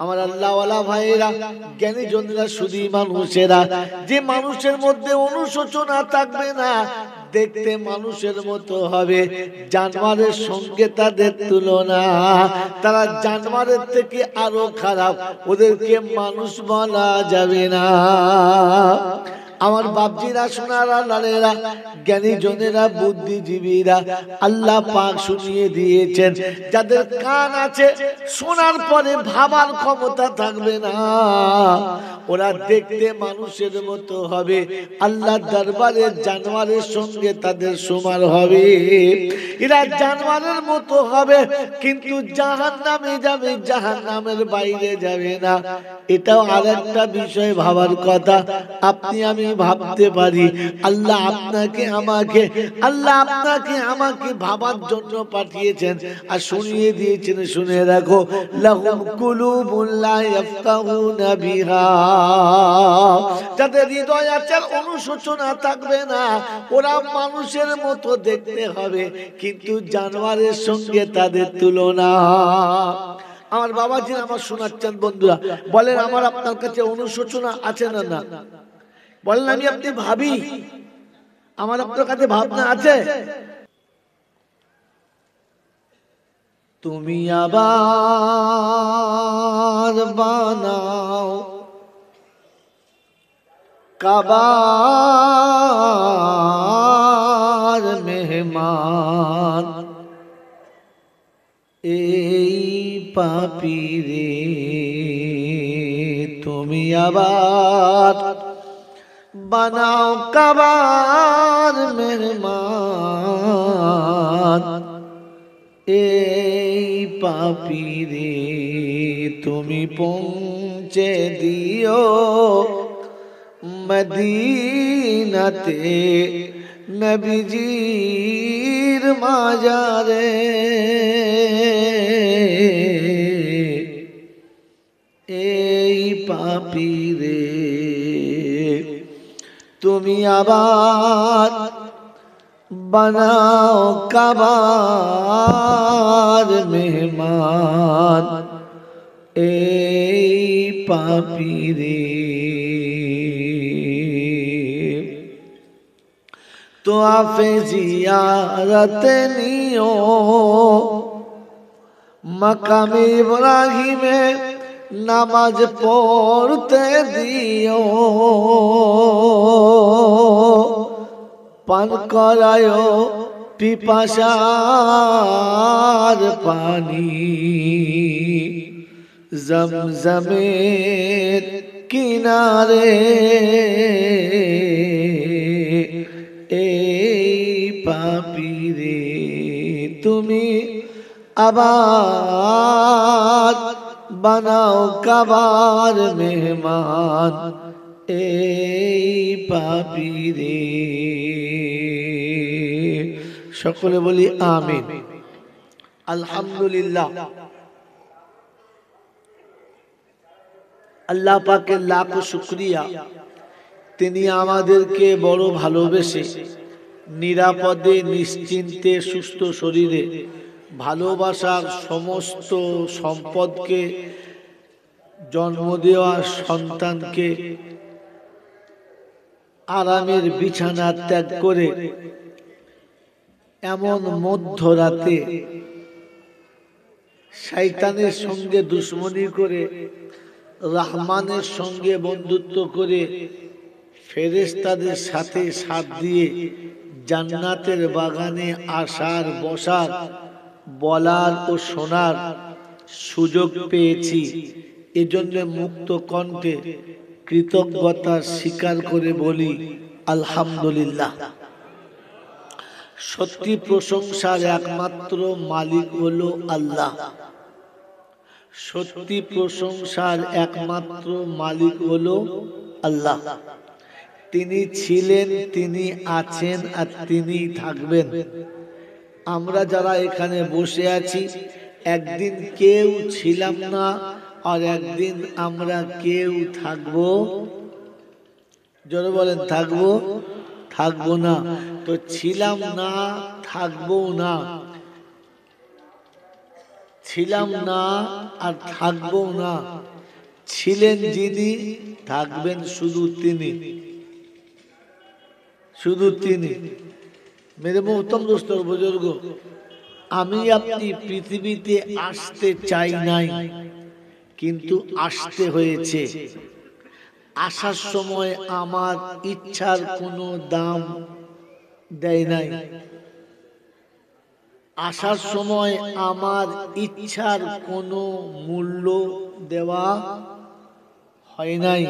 আমার আল্লাহওয়ালা ভাইয়েরা, জ্ঞানী জনেরা, শুধু মানুষেরা, যে মানুষের মধ্যে অনুশোচনা থাকবে না, দেখতে মানুষের মতো হবে, জানোয়ারের সঙ্গে তাদের তুলনা, তারা জানোয়ারের থেকে আরো খারাপ, ওদেরকে মানুষ বলা যাবে না। আমার বাপজিরা, সোনারা, লালেরা, জ্ঞানী জনেরা, বুদ্ধিজীবীরা, আল্লাহ পাক শুনিয়ে দিয়েছেন, যাদের কান আছে শোনার পরে ভাবার ক্ষমতা থাকবে না, ওরা দেখতে মানুষের মতো হবে, আল্লাহ দরবারে জানোয়ারের সঙ্গে তাদের সমান হবে। এরা জানোয়ারের মতো হবে, কিন্তু জাহান্নামে যাবে, জাহান্নামের বাইরে যাবে না। এটাও আরেকটা বিষয় ভাবার কথা। আপনি আমি ভাবতে পারি, আল্লাহ আপনাকে আমাকে ভাবার জন্য পাঠিয়েছেন আর শুনিয়ে দিয়েছেন। শুনে রাখো, লাহুম কুলুবুন লা ইয়াফকাহুনা বিহা, যাদের হৃদয় আছে অনুশোচনা থাকবে না, ওরা মানুষের মতো দেখতে হবে, কিন্তু জানোয়ারের সঙ্গে তাদের তুলনা। আমার বাবাজি আমার শোনাচ্ছেন বন্ধুরা, বলেন আমার আপনার কাছে অনুশোচনা আছে না? না বলেন, আমি আপনি ভাবি, আমার আপনার কাছে ভাবনা আছে? তুমি আবার বানাও কাবার মেহমান, এই পাপীরে তুমি আবার বানাও কাবার মেহমান, এই পাপীরে তুমি পৌঁছে দিও মদিনাতে নবীজির মাজারে, এই পাপীরে তুমি আবার বানাও কাবার মেহমান, এই পাপীরে তো আফে জিয়ারত নিও মাকামে ইব্রাহিমে, নামাজ পড়তে দিও, পান করায় পিপাসার পানি জমজমের কিনারে, এই পাপীরে তুমি আবার বানাও কাবার মেহমান, এই পাপীরে। সকলে বলি আমিন। আলহামদুলিল্লাহ। আল্লাহ পাকের লাখো শুকরিয়া, তিনি আমাদেরকে বড় ভালোবেসে নিরাপদে নিশ্চিন্তে সুস্থ শরীরে ভালোবাসার সমস্ত সম্পদকে জন্ম দেওয়া সন্তানকে আরামের বিছানা ত্যাগ করে এমন মধ্যরাতে শয়তানের সঙ্গে দুশ্মনী করে রহমানের সঙ্গে বন্ধুত্ব করে ফেরেশতাদের সাথে সাথ দিয়ে জান্নাতের বাগানে আসার, বসার, বলার ও শোনার সুযোগ পেয়েছি। এজন্য মুক্ত কণ্ঠে কৃতজ্ঞতা স্বীকার করে বলি আলহামদুলিল্লাহ। সত্যি প্রশংসার একমাত্র মালিক হলো আল্লাহ। সত্যি প্রশংসার একমাত্র মালিক হলো আল্লাহ। তিনি ছিলেন, তিনি আছেন আর তিনি থাকবেন। আমরা যারা এখানে বসে আছি, একদিন কেউ ছিলাম না আর একদিন আমরা কেউ থাকবো। জোরে বলেন, থাকবো থাকবো না। তো ছিলাম না, থাকবো না, ছিলাম না আর থাকবো না, ছিলেন যিনি থাকবেন শুধু তিনি, শুধু তিনি। মেরে মোহতম দোস্ত বুজুর্গ, আমি আপনি পৃথিবীতে আসতে চাই নাই, কিন্তু আসতে হয়েছে। আসার সময় আমার ইচ্ছার কোনো দাম দেয় নাই, আসার সময় আমার ইচ্ছার কোনো মূল্য দেওয়া হয় নাই।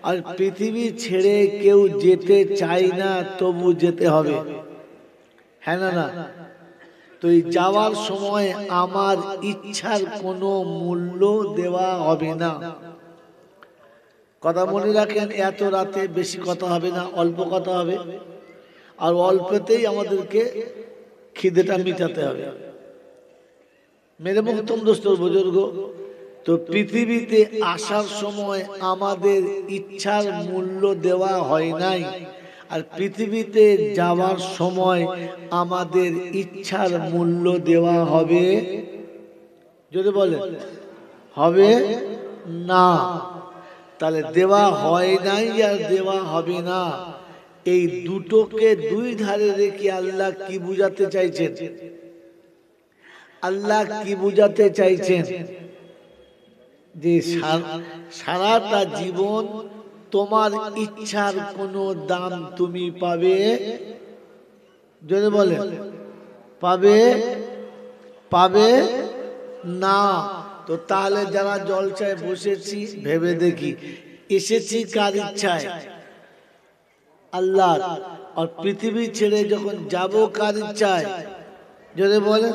আর পৃথিবী ছেড়ে কেউ যেতে চায় না, তবু যেতে হবে, হ্যাঁ না না? তো এই যাওয়ার সময় আমার ইচ্ছার কোনো মূল্য দেওয়া হবে না। কথা মনে রাখেন, এত রাতে বেশি কথা হবে না, অল্প কথা হবে, আর অল্পতেই আমাদেরকে খিদেটা মিটাতে হবে। মেরে মোহতম দোস্ত বুজুর্গ, তো পৃথিবীতে আসার সময় আমাদের ইচ্ছার মূল্য দেওয়া হয় নাই, আর পৃথিবীতে যাওয়ার সময় আমাদের ইচ্ছার মূল্য দেওয়া হবে, যদি বলে হবে না। তাহলে দেওয়া হয় নাই আর দেওয়া হবে না, এই দুটোকে দুই ধারে রেখে আল্লাহ কি বুঝাতে চাইছেন? আল্লাহ কি বুঝাতে চাইছেন? যে সারাটা জীবন তোমার ইচ্ছার কোনো দাম তুমি পাবে, যদি বলে পাবে পাবে না। তো তাহলে যারা জলসায় বসেছি ভেবে দেখি, এসেছি কার ইচ্ছায়? আল্লাহ। আর পৃথিবী ছেড়ে যখন যাব কার ইচ্ছায়? যদি বলে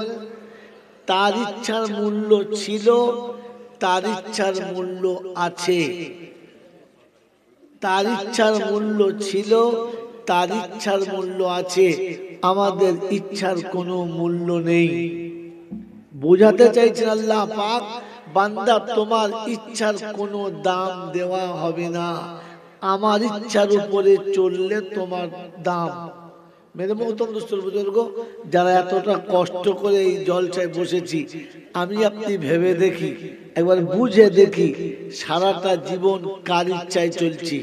তার ইচ্ছার মূল্য ছিল, তার ইচ্ছার মূল্য আছে, তার ইচ্ছার মূল্য ছিল, তার ইচ্ছার মূল্য আছে, আমাদের ইচ্ছার কোনো মূল্য নেই। বোঝাতে চাইছেন আল্লাহ পাক, বান্দা তোমার ইচ্ছার কোনো দাম দেওয়া হবে না, আমার ইচ্ছার উপরে চললে তোমার দাম। মেরে মোহতম দোস্তর বুজুর্গ, যারা এতটা কষ্ট করে এই জলসায় বসেছি, আমি আপনি ভেবে দেখি, একবার বুঝে দেখি, সারাটা জীবন কার ইচ্ছায় চলছি?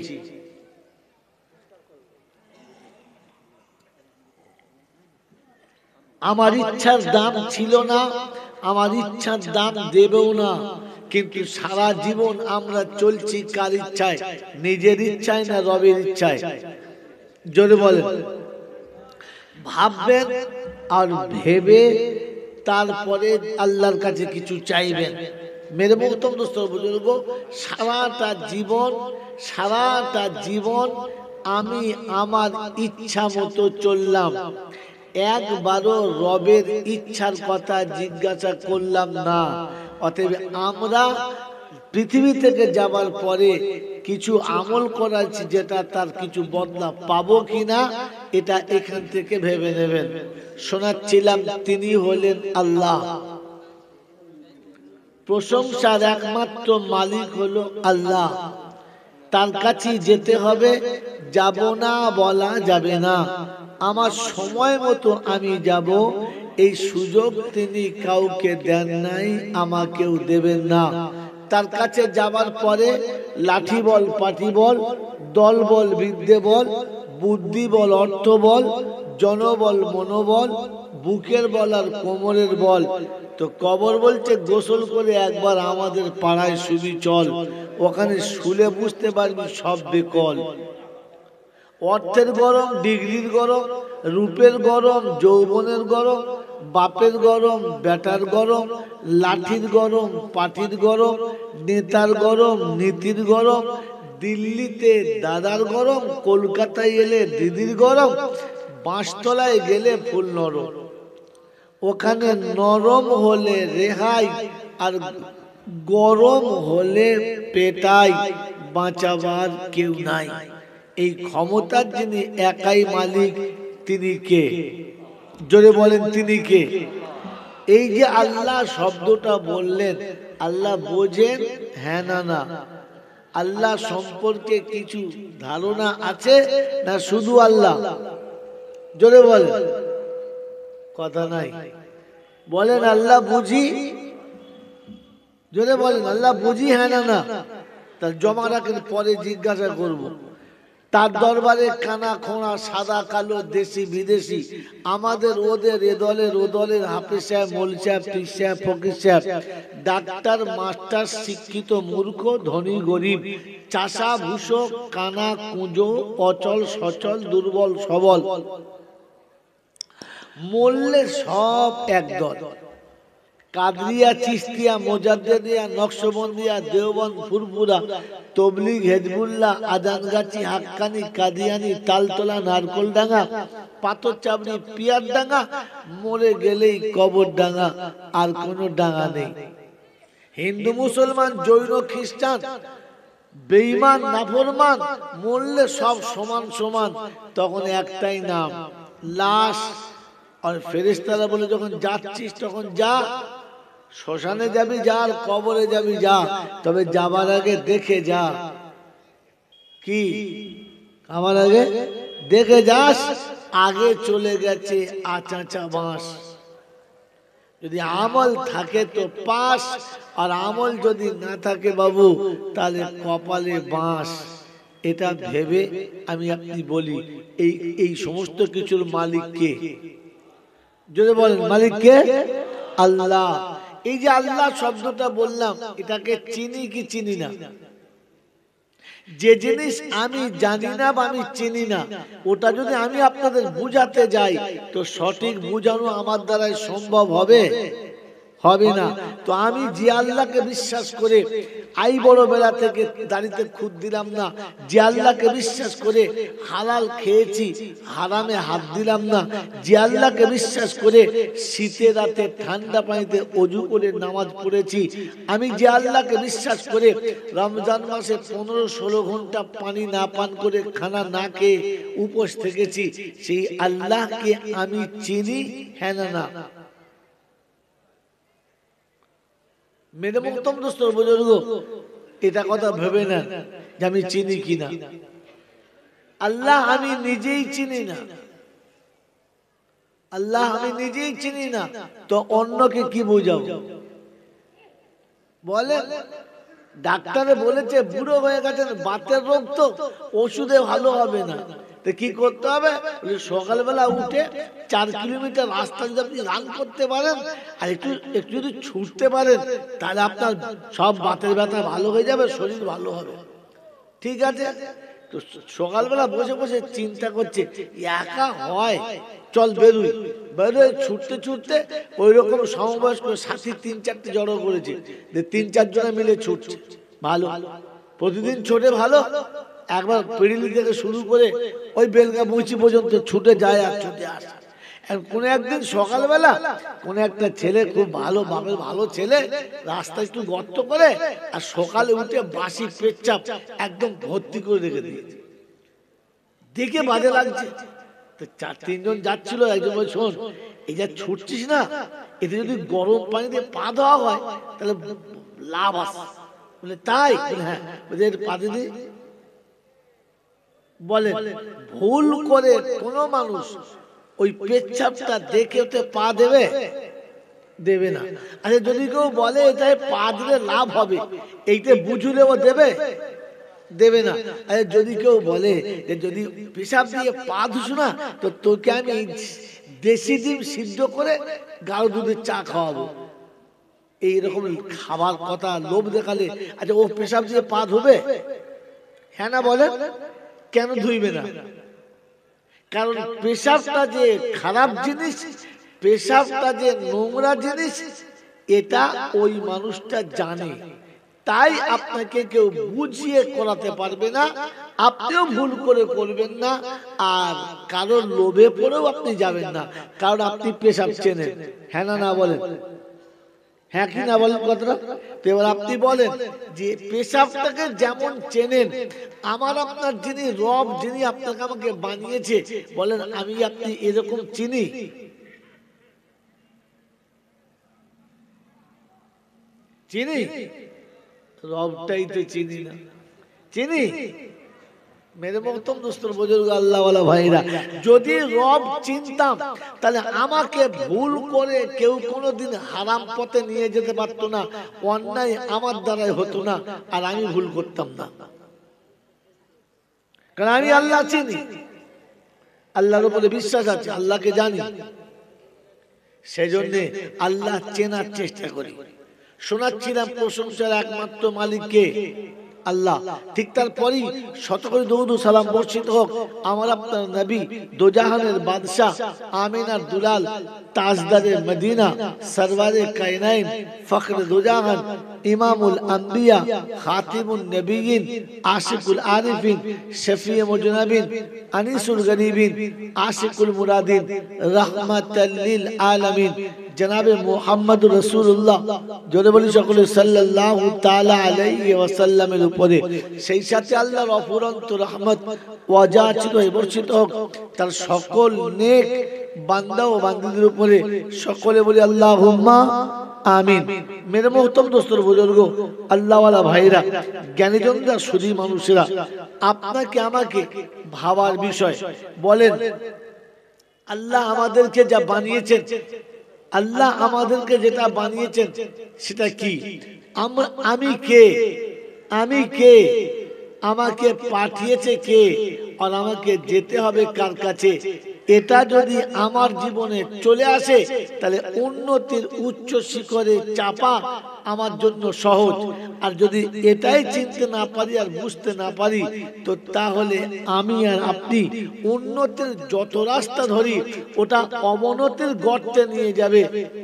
আমার ইচ্ছার দাম ছিল না, আমার ইচ্ছার দাম দেবেও না, কিন্তু সারা জীবন আমরা চলছি কার ইচ্ছায়? নিজের ইচ্ছায় না রবের ইচ্ছায়? জোরে বলেন। ভাববেন আর ভেবে তারপরে আল্লাহর কাছে কিছু চাইবেন। মেরে মোহতম দোস্ত বুজুর্গ, সারাটা জীবন আমি আমার ইচ্ছা মতো চললাম, একবারও রবের ইচ্ছার কথা জিজ্ঞাসা করলাম না। অতএব আমরা পৃথিবী থেকে যাবার পরে কিছু আমল করাচ্ছি, যেটা তার কিছু বদলা পাবো কিনা এটা এখান থেকে ভেবে নেবেন। শোনাচ্ছিলাম, তিনি হলেন আল্লাহ, প্রশংসার একমাত্র মালিক হলো আল্লাহ, তার কাছে যেতে হবে, যাব না বলা যাবে না। আমার সময় মতো আমি যাব, এই সুযোগ তিনি কাউকে দেন নাই, আমাকেও দেবেন না। তার কাছে যাবার পরে লাঠি বল, পাটি বল, দল বল, বিদ্যে বল, বুদ্ধি বল, অর্থ বল, জনবল, মনোবল, বুকের বল আর কোমরের বল। তো কবর বলছে, গোসল করে একবার আমাদের পাড়ায় শুবি চল, ওখানে শুলে বুঝতে পারবি সব বেকল। অর্থের গরম, ডিগ্রির গরম, রূপের গরম, যৌবনের গরম, বাপের গরম, বেটার গরম, লাঠির গরম, পাটির গরম, নেতার গরম, নীতির গরম, দিল্লিতে দাদার গরম, কলকাতায় এলে দিদির গরম, বাঁশতলায় গেলে ফুল নরম। ওখানে নরম হলে রেহাই, আর গরম হলে পেটাই, বাঁচাবার কেউ নাই। এই ক্ষমতার যিনি একাই মালিক, তিনি কে? জোরে বলেন, তিনি কে? এই যে আল্লাহ শব্দটা বললেন, আল্লাহ বোঝেন? হ্যাঁ না না? আল্লাহ সম্পর্কে কিছু ধারণা আছে না শুধু আল্লাহ? জোরে বলেন, কথা নাই। বলেন আল্লাহ বুঝি জোরে বলেন আল্লাহ বুঝি, হ্যাঁ না না? তার জমা রাখেন, পরে জিজ্ঞাসা করব। তার দরবারে কানা খোঁড়া, সাদা কালো, দেশি বিদেশি, আমাদের ওদের, এ দলের ও দলের, হাফেজ সাহেব, মৌলভী সাহেব, পীর সাহেব, ফকির সাহেব, ডাক্তার, মাস্টার, শিক্ষিত, মূর্খ, ধনী, গরিব, চাষা, ভূষক, কানা, কুঁজো, অচল, সচল, দুর্বল, সবল, মরলে সব একদল। কাদরিয়া, চিশতিয়া, মোজাদ্দেদিয়া, নকশবন্দিয়া, দেওবন্দ, ফুরফুরা, তবলিগ, হেজবুল্লাহ, আজানগাছি, হাক্কানি, কাদিয়ানি, তালতলা, নারকলডাঙ্গা, পাথরচাবড়ি, পিয়ারডাঙ্গা, মরে গেলেই কবরডাঙ্গা, আর কোনো ডাঙ্গা নেই। হিন্দু, মুসলমান, জৈন, খ্রিস্টান, বেঈমান, নাফরমান, মরলে সব সমান সমান। তখন একটাই নাম, লাশ। আর ফেরেশতারা বলে যখন যাচ্ছিস তখন যা, শ্মশানে যাবি যা, আর কবরে যাবি যা, তবে যাবার আগে দেখে যা। কি? আমার আগে দেখে যাস, আগে চলে গেছে আচাচা বাঁশ। যদি আমল থাকে তো পাস, আর আমল যদি না থাকে বাবু, তাহলে কপালে বাঁশ। এটা ভেবে আমি আপনি বলি, এই সমস্ত কিছুর মালিক কে? যদি বলেন মালিক কে? আল্লাহ। এই যে আল্লাহ শব্দটা বললাম, এটাকে চিনি কি চিনি না? যে জিনিস আমি জানি না বা আমি চিনি না, ওটা যদি আমি আপনাদের বুঝাতে যাই, তো সঠিক বুঝানো আমার দ্বারাই সম্ভব হবে? হবে না। তো আমি যে আল্লাহকে বিশ্বাস করে আই বড় বেলা থেকে দাড়িতে খুদ দিলাম না, যে আল্লাহকে বিশ্বাস করে হালাল খেয়েছি, হারামে হাত দিলাম না, যে আল্লাহকে বিশ্বাস করে শীতে রাতে ঠান্ডা পানিতে অজু করে নামাজ পড়েছি, আমি যে আল্লাহকে বিশ্বাস করে রমজান মাসে 15-16 ঘন্টা পানি না পান করে, খানা না খেয়ে উপোস থেকেছি, সেই আল্লাহকে আমি চিনি, হ্যাঁ না না? মেরে মুক্তম দোস্ত বুজুর্গ, এটা কথা ভেবে না যে আমি চিনি কিনা। আল্লাহ আমি নিজেই চিনি না, আল্লাহ আমি নিজেই চিনি না, তো অন্যকে কি বুঝাবো? বলে ডাক্তারে বলেছে বুড়ো হয়ে গেছেন, বাতের রোগ, তো ওষুধে ভালো হবে না, তো কি করতে হবে? সকালবেলা উঠে 4 কিলোমিটার রাস্তা যদি আপনি রান করতে পারেন, আর একটু একটু যদি ছুটতে পারেন, তাহলে আপনার সব বাতের ব্যথা ভালো হয়ে যাবে, শরীর ভালো হবে। ঠিক আছে, তো সকালবেলা বসে বসে চিন্তা করছে, একা হয়, চল বেরোই। বেরোয় ছুটতে ছুটতে ওই রকম সমবয়স্ক সাথী 3-4টে জড়ো করেছে, 3-4 জনে মিলে ছুটছে। ভালো, প্রতিদিন ছোটে ভালো। একবার পেরিলি থেকে শুরু করে ওই বেলগা মুচি পর্যন্ত ছুটে যায় আর ছুটে আসে। কোন একদিন সকালবেলা কোন একটা ছেলে, খুব ভালো বাপের ভালো ছেলে, রাস্তায় একটু গর্ত করে আর সকালে উঠে বাসি পেচ্ছাপ একদম ভর্তি করে রেখে দিয়েছে। দেখে বাজে লাগছে। তো 4-3 জন যাচ্ছিল, একজন বলে শোন, এই যা ছুটছিস না, এতে যদি গরম পানি দিয়ে পা ধোয়া হয় তাহলে লাভ আছে। বলে তাই? হ্যাঁ। পা দিদি বলে, ভুল করে কোন মানুষ ওই পেচ্ছাপটা দেখে ওতে পা দেবে? দেবে না। আরে যদি কেউ বলে এটাই পা দিলে লাভ হবে, এইটা বুঝলে ও দেবে? দেবে না। আরে যদি কেউ বলে যে যদি পেশাব দিয়ে পা ধুস না, তো তোকে আমি দেশি ডিম সিদ্ধ করে গাঢ় দুধের চা খাওয়াবো, এইরকম খাবার কথা লোভ দেখালে, আচ্ছা ও পেশাব দিয়ে পা ধুবে? হ্যাঁ না বলে? কেন ধুইবে না? কারণ পেশাবটা যে খারাপ জিনিস, পেশাবটা যে নোংরা জিনিস, এটা ওই মানুষটা জানে। তাই আপনাকে কেউ বুঝিয়ে করাতে পারবে না, আপনিও ভুল করে করবেন না, আর কারোর লোভে পড়েও আপনি যাবেন না, কারণ আপনি পেশাব চেনেন। হ্যাঁ না না বলেন? হ্যাঁ কি না বলেন কথাটা? তো এবার আপনি বলেন যে পেশাবটাকে যেমন চেনেন, আমার আপনার যিনি রব, যিনি আপনাকে আমাকে বানিয়েছে, বলেন আমি আপনি এরকম চিনি? চিনি? রবটাই তো চিনি না। চিনি? মেরে মোহতরম দোস্তর বুজুর্গ আল্লাহওয়ালা ভাইরা, যদি রব চিনতাম তাহলে আমাকে ভুল করে কেউ কোনোদিন হারাম পথে নিয়ে যেতে পারতো না, অন্যায় আমার দ্বারাই হতো না, আর আমি ভুল করতাম না। কারণ আমি আল্লাহ চিনি, আল্লাহর উপরে বিশ্বাস আছে, আল্লাহকে জানি, সেজন্য আল্লাহ চেনার চেষ্টা করি। শোনাচ্ছিলাম প্রশংসার একমাত্র মালিককে, আল্লাহ। ঠিক তারপরই শত করে দরুদ ও সালাম বর্ষিত হোক আমার আপনার নবী, দোজাহানের বাদশা, আমিনার দুলাল, তাজদারে মদিনা, সরওয়ারে কায়নাইন, ফখরে দোজাহান, ইমামুল আম্বিয়া, খাতিমুন নবিয়িন, আশিকুল আরিফিন, শফিয়ে মুজনাবিন, আনিসুল গরিবিন, আশিকুল মুরাদিন, রাহমাতাল লিল আলামিন, জনাবে মুহাম্মদুর রাসূলুল্লাহ, জোরে বলি সকলে সাল্লাল্লাহু তাআলা আলাইহি ওয়াসাল্লামের উপরে, সেই সাথে আল্লাহর অফুরন্ত রহমত ওয়াজাচিত বর্ষিত হোক তার সকল নেক বান্দা ও বান্দীদের উপরে, সকলে বলি আল্লাহুম্মা আমিন। মেরে মোহতরম দোস্তর বুজুর্গ আল্লাহওয়ালা ভাইরা, জ্ঞানীজনরা, সুধী মানুষেরা, আপনাকে আমাকে ভাবার বিষয় বলেন, আল্লাহ আমাদেরকে যা বানিয়েছেন, আল্লাহ আমাদেরকে যেটা বানিয়েছেন সেটা কি? আমি কে? আমি কে? আমাকে পাঠিয়েছে কে? আর আমাকে যেতে হবে কার কাছে? এটা যদি আমার জীবনে চলে আসে তাহলে উন্নতির উচ্চ শিখরে চাপা আমার জন্য সহজ। আর যদি এটাই চিনতে না পারি আর বুঝতে না পারি, তো তাহলে আমি আর আপনি উন্নতির যত রাস্তা ধরি ওটা অবনতির গর্তে নিয়ে যাবে,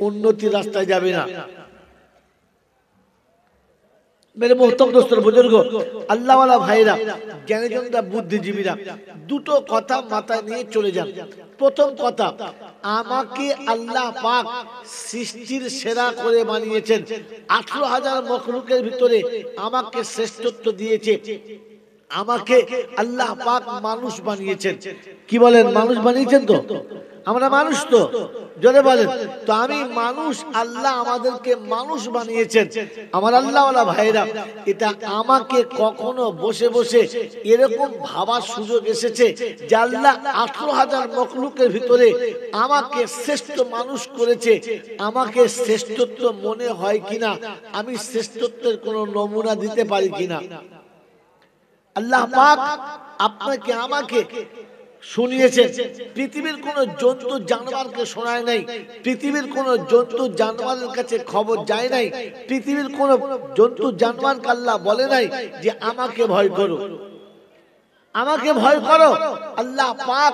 উন্নতির রাস্তায় যাবে না। মেরে মোহতরম দোস্তর বুজুর্গ আল্লাহওয়ালা ভাইরা, জ্ঞানীজনরা, বুদ্ধিজীবীরা, দুটো কথা মাথায় নিয়ে চলে যান। প্রথম কথা, আমাকে আল্লাহ পাক সৃষ্টির সেরা করে বানিয়েছেন। 18,000 মখলুকের ভিতরে আমাকে শ্রেষ্ঠত্ব দিয়েছে। আমাকে আল্লাহ পাক মানুষ বানিয়েছেন। কি বলেন? মানুষ বানিয়েছেন তো? আমরা মানুষ তো, জোরে বলেন তো। আমি মানুষ, আল্লাহ আমাদেরকে মানুষ বানিয়েছেন। আমার আল্লাহওয়ালা ভাইরা, এটা আমাকে কখনো বসে বসে এরকম ভাবার সুযোগ এসেছে যে আল্লাহ 18,000 মখলুকের ভিতরে আমাকে শ্রেষ্ঠ মানুষ করেছে। আমাকে শ্রেষ্ঠত্ব মনে হয় কিনা, আমি শ্রেষ্ঠত্বের কোনো নমুনা দিতে পারি কিনা? আল্লাহ পাক আপনাকে আমাকে শুনিয়েছেন। পৃথিবীর কোন জন্তু জানোয়ারকে শোনায় নাই, পৃথিবীর কোন জন্তু জানোয়ারের কাছে খবর যায় নাই, পৃথিবীর কোন জন্তু জানোয়ারকে আল্লাহ বলে নাই যে আমাকে ভয় করো, আমাকে ভয় করো। আল্লাহ পাক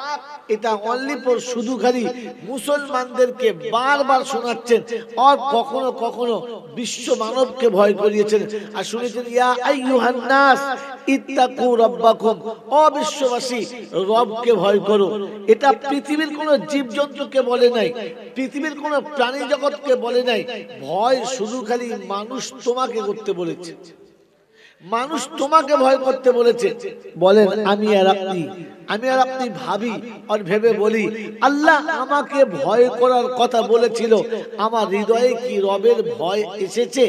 এটা অনলি ফর শুধু খালি মুসলমানদেরকে বারবার শোনাচ্ছেন, আর কখনো কখনো বিশ্ব মানবকে ভয় করিয়েছেন। আর শুনেছেন, ইয়া আইয়ুহান নাস ইত্তাকু রাব্বাকুম, ও বিশ্ববাসী, রবকে ভয় করো। এটা পৃথিবীর কোন জীবজন্তুকে বলে নাই, পৃথিবীর কোন প্রাণী জগৎকে বলে নাই। ভয় শুধু খালি মানুষ তোমাকে করতে বলেছে, মানুষ তোমাকে ভয় করতে বলেছে। বলেন, আমি আর আপনি ভাবি আর ভেবে বলি, আল্লাহ আমাকে ভয় করার কথা বলেছিল, আমার হৃদয়ে কি রবের ভয় এসেছে?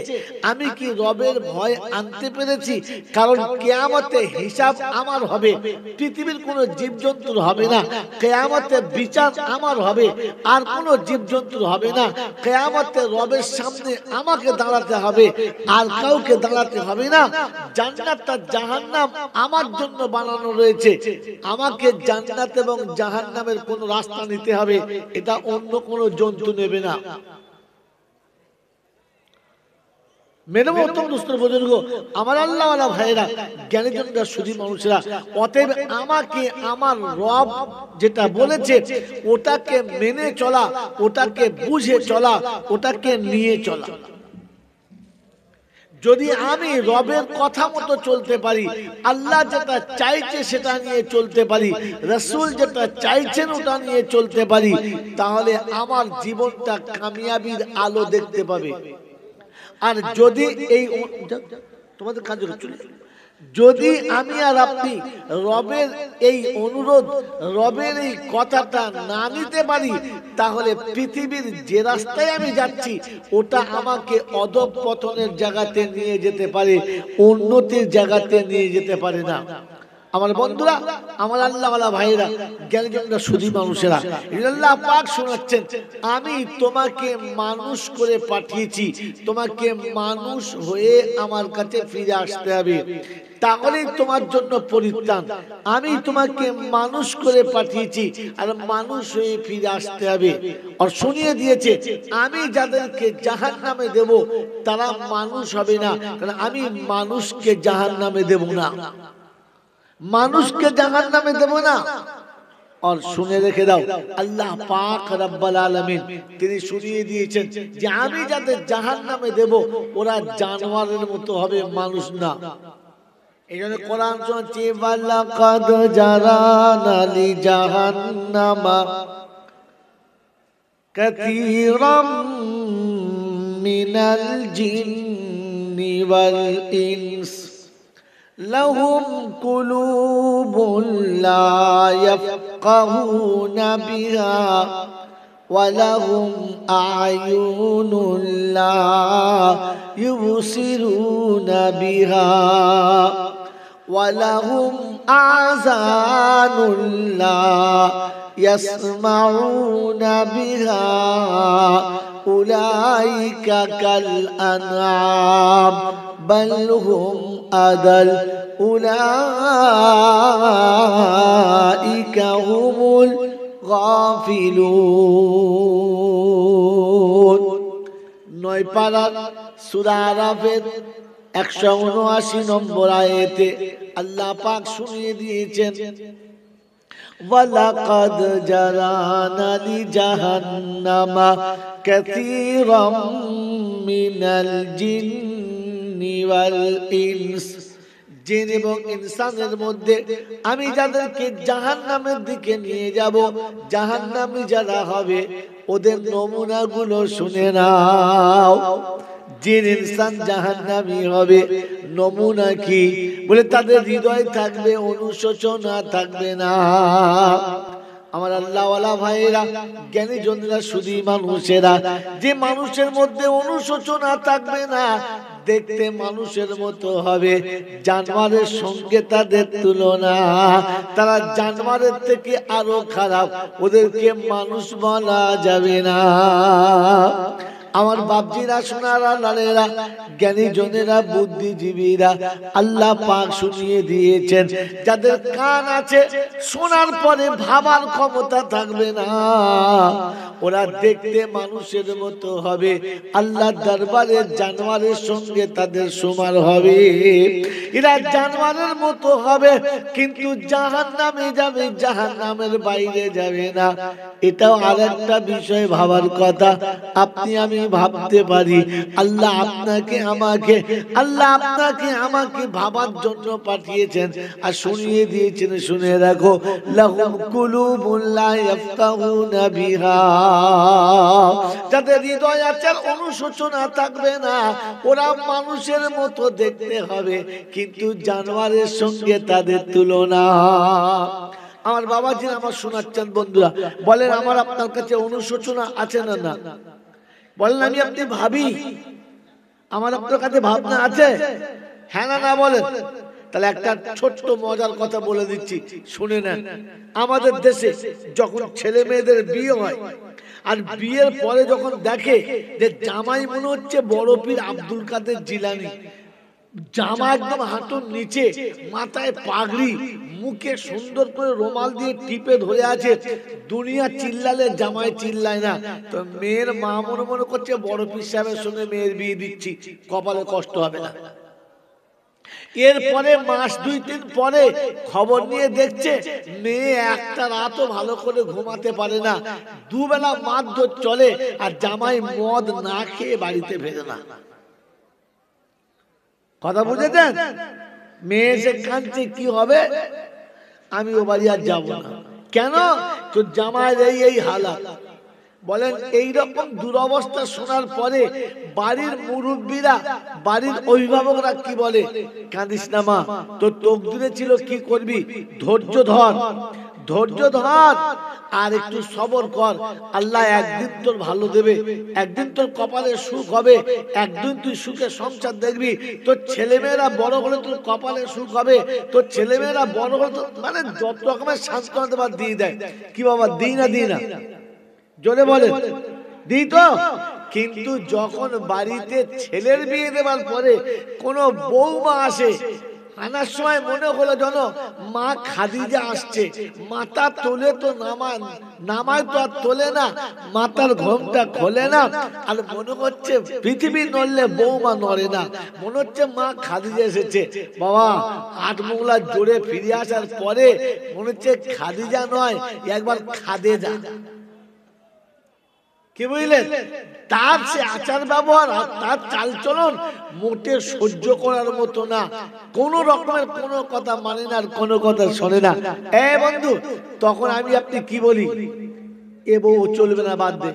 আমি কি রবের ভয় আনতে পেরেছি? কারণ কিয়ামতে হিসাব আমার হবে, পৃথিবীর কোনো জীবজন্তুর হবে না। কিয়ামতে বিচার আমার হবে, আর কোনো জীবজন্তুর হবে না। কিয়ামতে রবের সামনে আমাকে দাঁড়াতে হবে, আর কাউকে দাঁড়াতে হবে না। জান্নাত আর জাহান্নাম আমার জন্য বানানো রয়েছে। আমাকে জান্নাত এবং জাহান্নামের কোন রাস্তা নিতে হবে, এটা অন্য কোন জন্তু নেবে না। মেরে মোহতরম দোস্তর বুজুর্গ আমার আল্লাহওয়ালা ভাইয়েরা, জ্ঞানীজনরা, সুধী মানুষেরা, অতএব আমাকে আমার রব যেটা বলেছে ওটাকে মেনে চলা, ওটাকে বুঝে চলা, ওটাকে নিয়ে চলা। যদি আমি রবের কথা মতো চলতে পারি, আল্লাহ যেটা চাইছে সেটা নিয়ে চলতে পারি, রাসূল যেটা চাইছেন ওটা নিয়ে চলতে পারি, তাহলে আমার জীবনটা কামিয়াবির আলো দেখতে পাবে। আর যদি এই তোমাদের কাজ চলে, যদি আমি আর আপনি রবের এই অনুরোধ, রবের এই কথাটা না নিতে পারি, তাহলে পৃথিবীর যে রাস্তায় আমি যাচ্ছি ওটা আমাকে অধঃপতনের জায়গাতে নিয়ে যেতে পারে, উন্নতির জায়গাতে নিয়ে যেতে পারে না। আমার বন্ধুরা, আমার আল্লাহওয়ালা ভাইরা, জ্ঞানীজনরা, সুধী মানুষেরা, আল্লাহ পাক শোনাচ্ছেন, আমি তোমাকে মানুষ করে পাঠিয়েছি, তোমাকে মানুষ হয়ে আমার কাছে ফিরে আসতে হবে, তাহলেই তোমার জন্য পরিত্রাণ। আমি তোমাকে মানুষ করে পাঠিয়েছি আর মানুষ হয়ে ফিরে আসতে হবে। আর শুনিয়ে দিয়েছে, আমি যাদেরকে জাহান্নামে দেব তারা মানুষ হবে না, কারণ আমি মানুষকে জাহান্নামে দেব না, মানুষকে জাহান্নামে দেব না। আর শুনে রেখে দাও, আল্লাহ পাক রব্বুল আলামিন তিনি শুনিয়ে দিয়েছেন যে আমি যাদের জাহান্নামে দেব ওরা জানোয়ারের মতো হবে, মানুষ না। এইজন্য কোরআন শুনছি, ওয়ালাকাদ জারানা লি জাহান্নামা কাসীরাম মিনাল জিন্নি ওয়াল ইনস লাহুম কুলুবুন লা ইয়াফকাহুনা বিহা ওয়া লাহুম আ'য়ুনুন লা ইউবসিরুনা বিহা ওয়া লাহুম আযানুন লা ইয়াসমাউনা বিহা উলাইকা কাল আনআম বাল হুম আদাল উলাইকা হুমুল গাফিলুন। 9 পারার সূরা আরাফের 179 নম্বর আয়াতে আল্লাহ পাক শুনিয়ে দিয়েছেন, ওয়ালাকাদ জারানা লি জাহান্নামা কাসীরাম মিনাল জিন্নি ওয়াল ইনস, জিন এবং ইনসানের মধ্যে আমি যাদেরকে জাহান্নামের দিকে নিয়ে যাব, জাহান্নামী যারা হবে ওদের নমুনাগুলো শুনে নাও। জিন ইনসান জাহান্নামী হবে, নমুনা কি? বলে তাদের হৃদয় থাকবে অনুশোচনা, থাকবে না। আমার আল্লাহওয়ালা ভাইয়েরা, জ্ঞানীজনরা, সুধী মানুষেরা, যে মানুষের মধ্যে অনুশোচনা থাকবে না, দেখতে মানুষের মতো হবে, জানোয়ারের সঙ্গে তাদের তুলনা, তারা জানোয়ারের থেকে আরো খারাপ, ওদেরকে মানুষ বলা যাবে না। আমার বাপজিরা, সোনারা, লালেরা, জ্ঞানী জনেরা, বুদ্ধিজীবীরা, আল্লাহ পাক শুনিয়ে দিয়েছেন, যাদের কান আছে শোনার পরে ভাবার ক্ষমতা থাকবে না, ওরা দেখতে মানুষের মতো হবে, আল্লাহ দরবারে জানোয়ারের সঙ্গে তাদের সমান হবে। এরা জানোয়ারের মতো হবে কিন্তু জাহান্নামে যাবে, জাহান্নামের বাইরে যাবে না। এটাও আরেকটা বিষয় ভাবার কথা। আপনি আমি ভাবতে পারি, আল্লাহ আপনাকে আমাকে ভাবার জন্য পাঠিয়েছেন আর শুনিয়ে দিয়েছেন, শুনে রাখো, লাহুম কুলুবুন লা ইয়াফকাহুনা বিহা, যাদের হৃদয় আছে অনুশোচনা থাকবে না, ওরা মানুষের মতো দেখতে হবে কিন্তু জানোয়ারের সঙ্গে তাদের তুলনা। আমার বাবাজি আমার শোনাচ্ছেন বন্ধুরা, বলেন আমার আপনার কাছে অনুশোচনা আছে না? না বলেন, আমি আপনি ভাবি, আমার আপনার কাছে ভাবনা আছে? হ্যাঁ না না বলেন। তাহলে একটা ছোট্ট মজার কথা বলে দিচ্ছি, শুনে নেন। আমাদের দেশে যখন ছেলে মেয়েদের বিয়ে হয় আর বিয়ের পরে যখন দেখে যে জামাই মনে হচ্ছে বড় পীর আব্দুল কাদের জিলানী, জামা একদম হাঁটুর নিচে, মাথায় পাগড়ি, মুখে সুন্দর করে রুমাল দিয়ে টিপে ধরে আছে, দুনিয়া চিল্লালে জামাই চিল্লায় না, তো মেয়ের মা মনে মনে করছে বড় পীর সাহেবের সঙ্গে মেয়ের বিয়ে দিচ্ছি, কপালে কষ্ট হবে না। এরপরে মাস 2-3 পরে খবর নিয়ে দেখছে মেয়ে একটা রাতও ভালো করে ঘুমাতে পারে না, দুবেলা মারধর চলে আর জামাই মদ না খেয়ে বাড়িতে ফেরে না। কথা বুঝেছেন? মেয়ে এসে কাঁদছে, কি হবে? আমি ও বাড়ি আর যাবো না। কেন? তো জামাইয়ের এই হালাত। বলেন এইরকম দুরবস্থা শোনার পরে বাড়ির মুরব্বীরা, বাড়ির অভিভাবকরা কি বলে? কাঁদিস না মা, তোর তকদিরে ছিল, কি করবি, ধৈর্য ধর, ধৈর্য ধর আর একটু সবর কর, আল্লাহ একদিন তোর ভালো দেবে, একদিন তোর কপালে সুখ হবে, একদিন তুই সুখে সংসার দেখবি, তোর ছেলেমেয়েরা বড় হলে তোর কপালে সুখ হবে, তোর ছেলেমেয়েরা বড় হলে মানে যত রকমের সান্ত্বনা দেবার দিয়ে দেয়। কি বাবা দিই না দিই না? জোরে বলে দিই তো। কিন্তু যখন বাড়িতে ছেলের বিয়ে দেওয়ার পরে কোনো বৌমা আসে, আনার সময় মনে হলো যেন মা খাদিজা আসছে, মাথা তোলে তো নামায় তো আর তোলে না, মাথার ঘোমটা খোলে না, আর মনে হচ্ছে পৃথিবী নড়লে বৌমা নড়ে না, মনে হচ্ছে মা খাদিজা এসেছে। বাবা 8 মোগলা জোরে ফিরে আসার পরে মনে হচ্ছে খাদিজা নয়, একবার খাদেজা। কি বুঝলেন? তার সে আচার ব্যবহার আর তার চালচলন মোটে সহ্য করার মতো না, কোন রকমের কোন কথা মানে না, আর কোন কথা শোনে না। বন্ধু, তখন আমি আপনি কি বলি? এ বউ চলবে না, বাদ দে।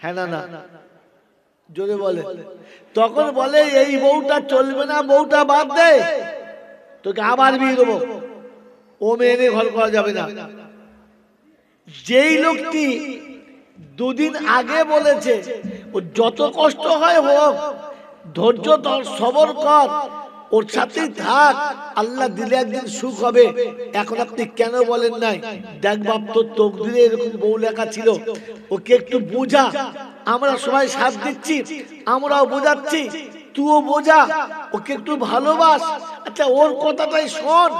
হ্যাঁ না না? জোরে বলে। তখন বলে এই বউটা চলবে না, বউটা বাদ দে, তোকে আবার বিয়ে দেবো, ও মেয়ে নিয়ে ঘর করা যাবে না। যেই লোকটি দুদিন আগে বলেছে ও যত কষ্ট হয় হোক, ধৈর্য ধর, সবর কর, ওর সাথেই থাক, আল্লাহ দিলে একদিন সুখ হবে, এখন আপনি কেন বলেন নাই? দেখ বাপ, তোর তকদিরে এরকম বউ লেখা ছিল, ওকে একটু বোঝা। আমরা সবাই সাথ দিচ্ছি, আমরাও বোঝাচ্ছি, তুইও বোঝা, ওকে একটু ভালোবাস। আচ্ছা ওর কথাটাই শোন,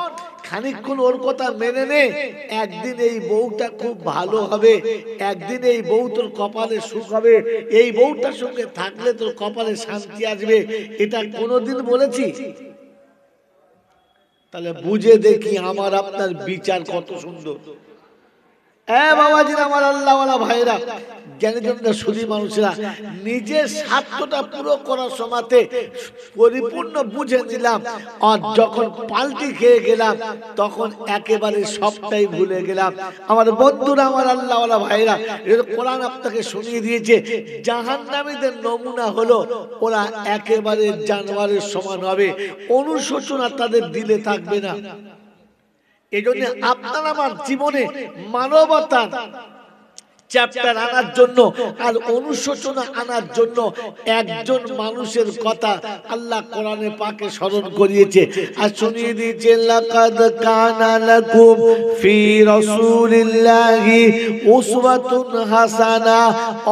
খানিকক্ষণ ওর কথা মেনে নে, একদিন এই বউটা খুব ভালো হবে, একদিন এই বউ তোর কপালে সুখ হবে, এই বউটার সঙ্গে থাকলে তোর কপালে শান্তি আসবে। এটা কোনোদিন বলেছি? তাহলে বুঝে দেখি আমার আপনার বিচার কত সুন্দর। বাবাজিরা, আমার আল্লাহওয়ালা ভাইরা, জ্ঞানীজনরা, সুধী মানুষেরা, নিজের স্বার্থটা পুরো করার সময়তে পরিপূর্ণ বুঝে নিলাম, আর যখন পাল্টি খেয়ে গেলাম তখন একেবারে সবটাই ভুলে গেলাম। আমার বন্ধুরা, আমার আল্লাহওয়ালা ভাইরা, কোরআন আপনাকে শুনিয়ে দিয়েছে জাহান্নামীদের নমুনা হলো ওরা একেবারে জানোয়ারের সমান হবে, অনুশোচনা তাদের দিলে থাকবে না। এই জন্য আপনার আমার জীবনে মানবতার চ্যাপ্টার আনার জন্য আর অনুশোচনা আনার জন্য একজন মানুষের কথা আল্লাহ কোরআনে পাকে স্মরণ করিয়েছে আর শুনিয়ে দিয়েছে, লাকাদ কানা লাকুম ফি রাসূলিল্লাহি উসওয়াতুন হাসানা।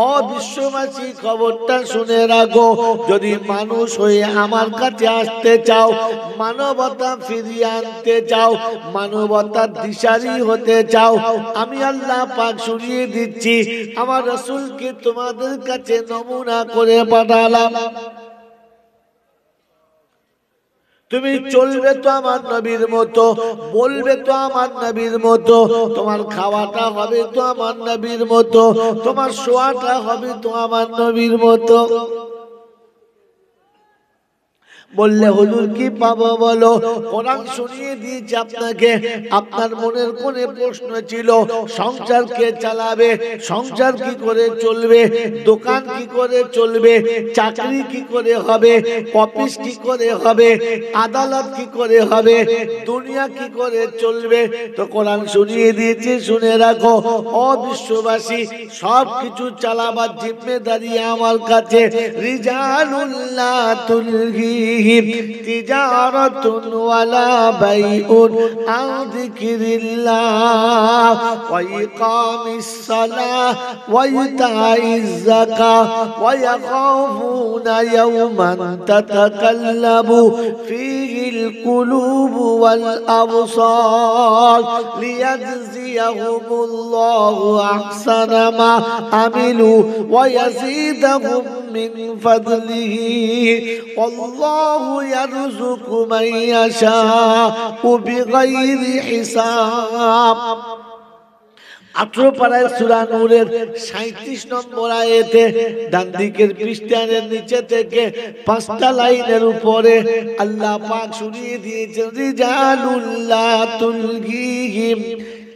ও বিশ্ববাসী, খবরটা শুনে রাখো, যদি মানুষ হয়ে আমার কাছে আসতে চাও, মানবতা ফিরিয়ে আনতে চাও, মানবতার দিশারি হতে চাও, আমি আল্লাহ পাক শুনিয়ে দিচ্ছি, আমার রাসূলকে তোমাদের কাছে নমুনা করে পাঠালাম। তুমি চলবে তো আমার নবীর মতো, বলবে তো আমার নবীর মতো, তোমার খাওয়াটা হবে তো আমার নবীর মতো, তোমার শোয়াটা হবে তো আমার নবীর মতো। বললে হুজুর কি পাবো বলো? কোরআন শুনিয়ে দিয়েছে আপনাকে। আপনার মনের কোনে প্রশ্ন ছিল সংসার কে চালাবে, সংসার কি করে চলবে, দোকান কি করে চলবে, চাকরি কি করে হবে, অফিস কি করে হবে, আদালত কি করে হবে, দুনিয়া কি করে চলবে। তো কোরআন শুনিয়ে দিয়েছে, শুনে রাখো ও বিশ্ববাসী, সব কিছু চালাবার জিম্মেদারি আমার কাছে। রিজালুল্লাহ তুলহি তিজারাতুন ওয়ালা বাইউন আন যিকরিল্লাহ ওয়া ইকামিস সালাহ ওয়া ইতাইজ যাকাহ ওয়া ইয়াখাফুনা ইয়াওমান তাতাকাল্লাবু ফীহিল কুলুবু ওয়াল আবসার লিয়াজজিয়াহুমুল্লাহু আহসানা মা আমিলু ওয়া ইয়াজিদাহুম মিন ফাদলিহি আল্লাহু ইয়ারযুকু মান ইয়াশাউ বিগাইরি হিসাব। 18 পারায় সূরা নূরের 37 নম্বর আয়াতে ডান দিকের পৃষ্ঠার নিচে থেকে 5টা লাইনের উপরে আল্লাহ পাক শুনিয়ে দিয়েছেন, রিজালুল্লাহ তুলহিহিম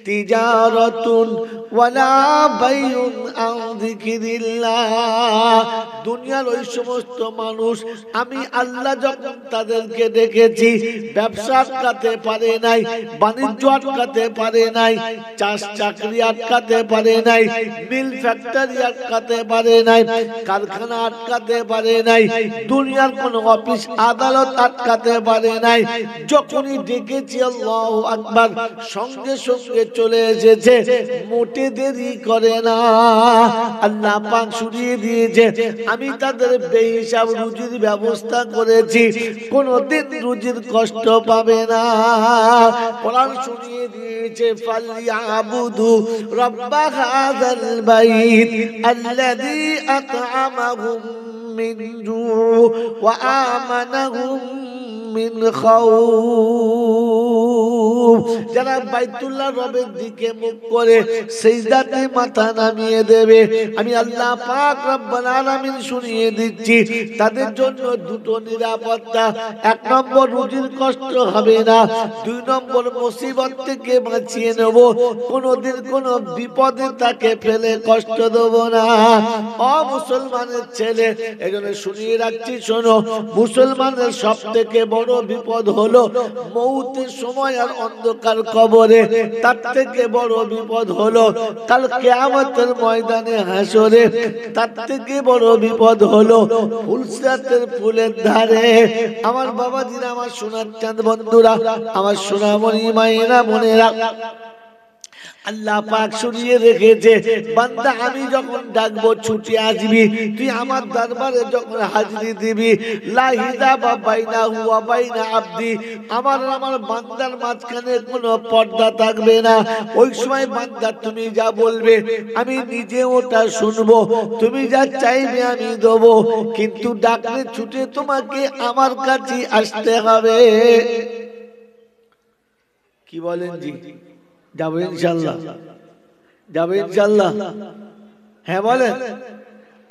তিজারাতুন ওয়ালা বাইউন আন যিকিরিল্লাহ। দুনিয়ার ওই সমস্ত মানুষ আমি আল্লাহ যখন তাদেরকে ডেকেছি, ব্যবসা আটকাতে পারে নাই, বাণিজ্য আটকাতে পারে নাই, চাষ চাকরি আটকাতে পারে নাই, মিল ফ্যাক্টরি আটকাতে পারে নাই, কারখানা আটকাতে পারে নাই, দুনিয়ার কোন অফিস আদালত আটকাতে পারে নাই। যখনই ডেকেছি আল্লাহু আকবার, সঙ্গে সঙ্গে চলে এসেছে, মোটে দেরি করে না। আল্লাহ পাক শুনিয়ে দিয়েছে আমি তাদের বেহিসাব রুজির ব্যবস্থা করেছি, কোনদিন রুজির কষ্ট পাবে না। কোরআন শুনিয়ে দিয়েছে ফালিয়াবুদু রাব্বা হাযাল বাইত আল্লাযী আত'আমাহুম মিন জু' ওয়া আমানাহুম মিন খাউফ। যারা বাইতুল্লাহ রবের দিকে মুখ করে সিজদাতে মাথা নামিয়ে দেবে, আমি আল্লাহ পাক রব্বুল আলামিন শুনিয়ে দিচ্ছি তাদের জন্য দুটো নিরাপত্তা। এক নম্বর, রুজির কষ্ট হবে না। দুই নম্বর, মুসিবত থেকে বাঁচিয়ে নেব, কোনদিন কোন বিপদে তাকে ফেলে কষ্ট দেব না। ও মুসলমানের ছেলে, এজন্য শুনিয়ে রাখছি, শোনো, মুসলমানের সব থেকে বড় বিপদ হলো মৌতের সময় আর অন্ধকার কবরে। তার থেকে বড় বিপদ হলো কাল কিয়ামতের ময়দানে হাসরে। তার থেকে বড় বিপদ হলো ফুলসিরাতের ফুলের ধারে। আমার বাবাজিরা, আমার সোনার চাঁদ বন্ধুরা, আমার সোনামণি মায়েরা, বোনেরা, আল্লাহ পাক শুনিয়ে রেখেছে বান্দা আমি যখন ডাকবো ছুটে আসবি, তুই আমার দরবারে যখন হাজিরি দিবি, লা হিজাবা বাইনাহু ওয়া বাইনা আবদি, আমার বান্দার মাঝখানে কোনো পর্দা থাকবে না। ওই সময় বান্দা তুমি যা বলবে আমি নিজে ওটা শুনবো, তুমি যা চাইবে আমি দেবো, কিন্তু ডাকলে ছুটে তোমাকে আমার কাছে আসতে হবে। কি বলেন জি? যাবো ইনশাল্লাহ, যাবো ইনশাল্লাহ। হ্যাঁ বলেন।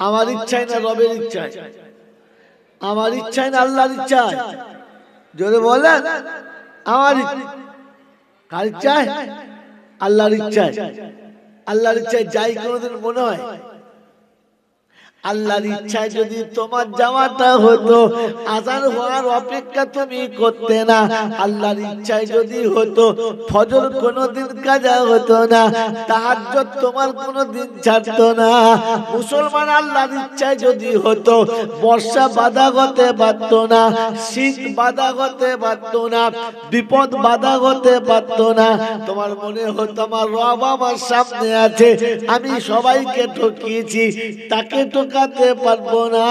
আমার ইচ্ছায় না রবের ইচ্ছায়? আমার ইচ্ছায় না আল্লাহর ইচ্ছায়? জোরে বলেন। আমার কার ইচ্ছায়? আল্লাহর ইচ্ছায়। আল্লাহর ইচ্ছায় যাই কোনোদিন মনে হয়? আল্লাহর ইচ্ছায় যদি তোমার যাওয়াটা হতো, আযান হওয়ার অপেক্ষা তুমি করতে না। আল্লাহর ইচ্ছায় যদি হতো, ফজর কোনোদিন কাজা হতো না, তাহাজ্জুদ তোমার কোনোদিন ছাড়তো না। মুসলমান, আল্লাহর ইচ্ছায় যদি হতো, বর্ষা বাধা হতে পারতো না, শীত বাধা হতে পারতো না, বিপদ বাধা হতে পারতো না। তোমার মনে হতো আমার রব আমার সামনে আছে, আমি সবাইকে ঠকিয়েছি, তাকে ঠকাতে পারবো না।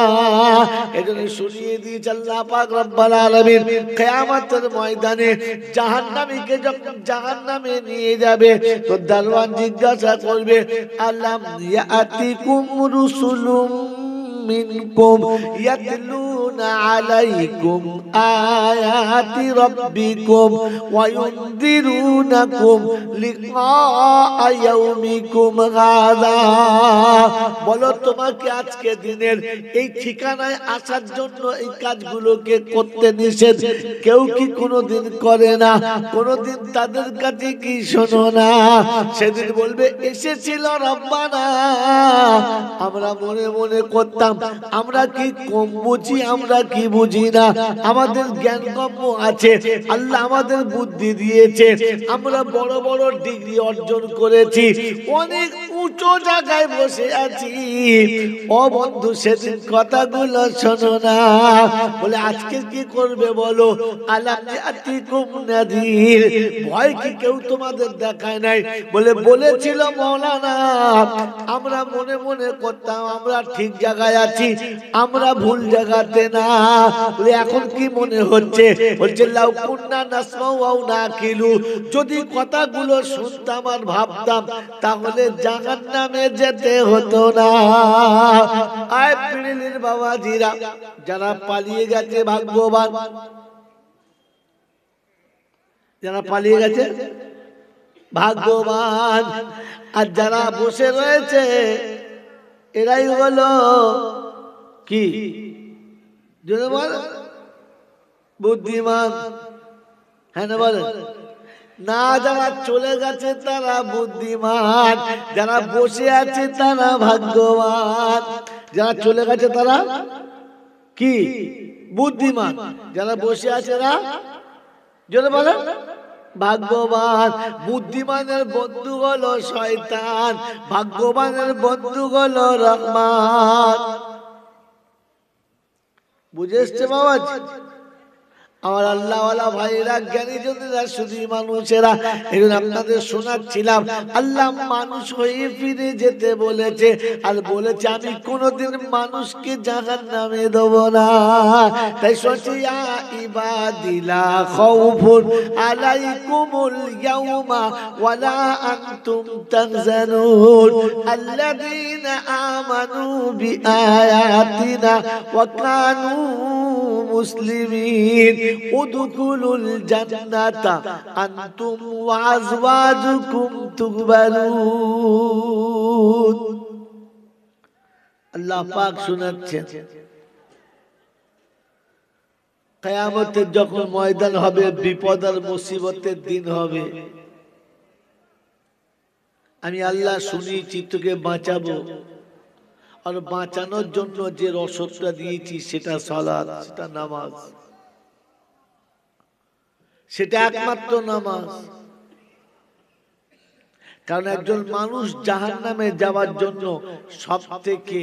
এজন্য শুনিয়ে দিয়েছে আল্লাহ পাক রব্বুল আলামিন, কিয়ামতের ময়দানে জাহান্নামীকে যখন জাহান্নামে নিয়ে যাবে, তো দারওয়ান জিজ্ঞাসা করবে, আলাম ইয়াতিকুম রুসুলুম মিনকুম ইয়াতলুনা আলাইকুম আয়াতি রাব্বিকুম ওয়া ইউনদিরুনাকুম লিকা ইয়াউমিকুম হাযা। বলো, তোমাকে আজকে দিনের এই ঠিকানায় আসার জন্য এই কাজগুলোকে করতে নিষেধ কেউ কি কোনোদিন করে না? কোনোদিন তাদের কাছে কি শোনো না? সেদিন বলবে এসেছিল রব্বানা, আমরা মনে মনে করতাম আমরা কি কম বুঝি, আমরা কি বুঝি না, আমাদের জ্ঞান কম আছে, আল্লাহ আমাদের বুদ্ধি দিয়েছে, আমরা বড় বড় ডিগ্রি অর্জন করেছি, অনেক উঁচু জায়গায় বসে আছি। ও বন্ধু, সেদিন কথাগুলো শোনো না। বলে আজকে কি করবে বলো? আলাম ইয়াতিকুম নাযীর, ভয় কি কেউ তোমাদের দেখায় নাই? বলে বলেছিল মাওলানা, আমরা মনে মনে করতাম আমরা ঠিক জায়গায় আছি, আমরা ভুল জায়গাতে না। বলে এখন কি মনে হচ্ছে? বলছে লাউ কুন্না নাসমাউ আও নাকিলু, যদি কথাগুলো শুনতাম আর ভাবতাম তাহলে জাহান্নামে যেতে হতো না। আয় পিড়িলির বাবাজিরা, যারা পালিয়ে গেছে ভাগ্যবান, যারা পালিয়ে গেছে ভাগ্যবান, আর যারা বসে রয়েছে এরাই হলো কি বুদ্ধিমান। হ্যাঁ না বলেন? না, যারা চলে গেছে তারা বুদ্ধিমান, যারা বসে আছে তারা ভাগ্যবান। যারা চলে গেছে তারা কি বুদ্ধিমান, যারা বসে আছে না জোরে বলো ভাগ্যবান। বুদ্ধিমানের বন্ধু হলো শয়তান, ভাগ্যবানের বন্ধু হলো রহমান। বুঝে এসছে বাবা? আমার আল্লাহওয়ালা ভাইরা, জ্ঞানী জনেরা, শুধু মানুষেরা, এখন আপনাদের শোনাচ্ছিলাম আল্লাহ মানুষ হয়ে ফিরে যেতে বলেছে, আর বলেছে আমি কোনোদিন মানুষকে জাহান্নামে দেব না। তাই সচিয়া ইবাদিলা খাউফুন আলাইকুমুল ইয়াউমা ওয়ালা আনতুম তাহজানুন আল্লাযীনা আমানু বিআয়াতিনা ওয়া কানু মুসলিমিন উদখুলুল জান্নাতা আনতুম ওয়া আজওয়াজুকুম তুকবারুন। আল্লাহ পাক শোনাচ্ছেন, কিয়ামতের যখন ময়দান হবে, বিপদ আর মুসিবতের দিন হবে, আমি আল্লাহ শুনিয়েছি তোকে বাঁচাবো, আর বাঁচানোর জন্য যে রসদটা দিয়েছি সেটা সালাত, সেটা নামাজ, সেটা একমাত্র নামাজ। কারণ একজন মানুষ জাহান্নামে যাওয়ার জন্য সব থেকে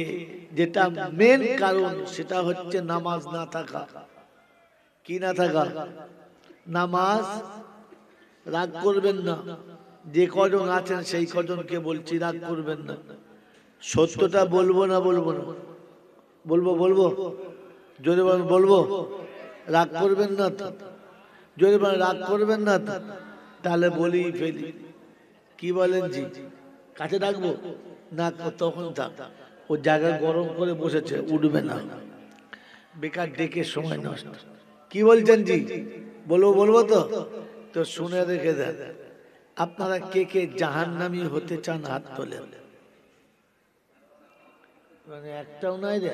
যেটা মেন কারণ সেটা হচ্ছে নামাজ না থাকা। কি না থাকা? নামাজ। রাগ করবেন না, যে কজন আছেন সেই কজনকে বলছি, রাগ করবেন না। সত্যটা বলবো না বলবো না? বলবো বলবো জোরে বলবো বলবো? রাগ করবেন না তো? জোরে বলেন, রাগ করবেন না তো? তাহলে বলি ফেলি। কি বলেন জি? কাছে ডাকবো না? তখন থাক, ও জায়গা গরম করে বসেছে, উঠবে না, বেকার ডেকে সময় নষ্ট। কি বলছেন জি? বলবো বলবো তো? তো শুনে রেখে দেন, আপনারা কে কে জাহান্নামী হতে চান হাত তোলেন। মানে একটাও নাই রে।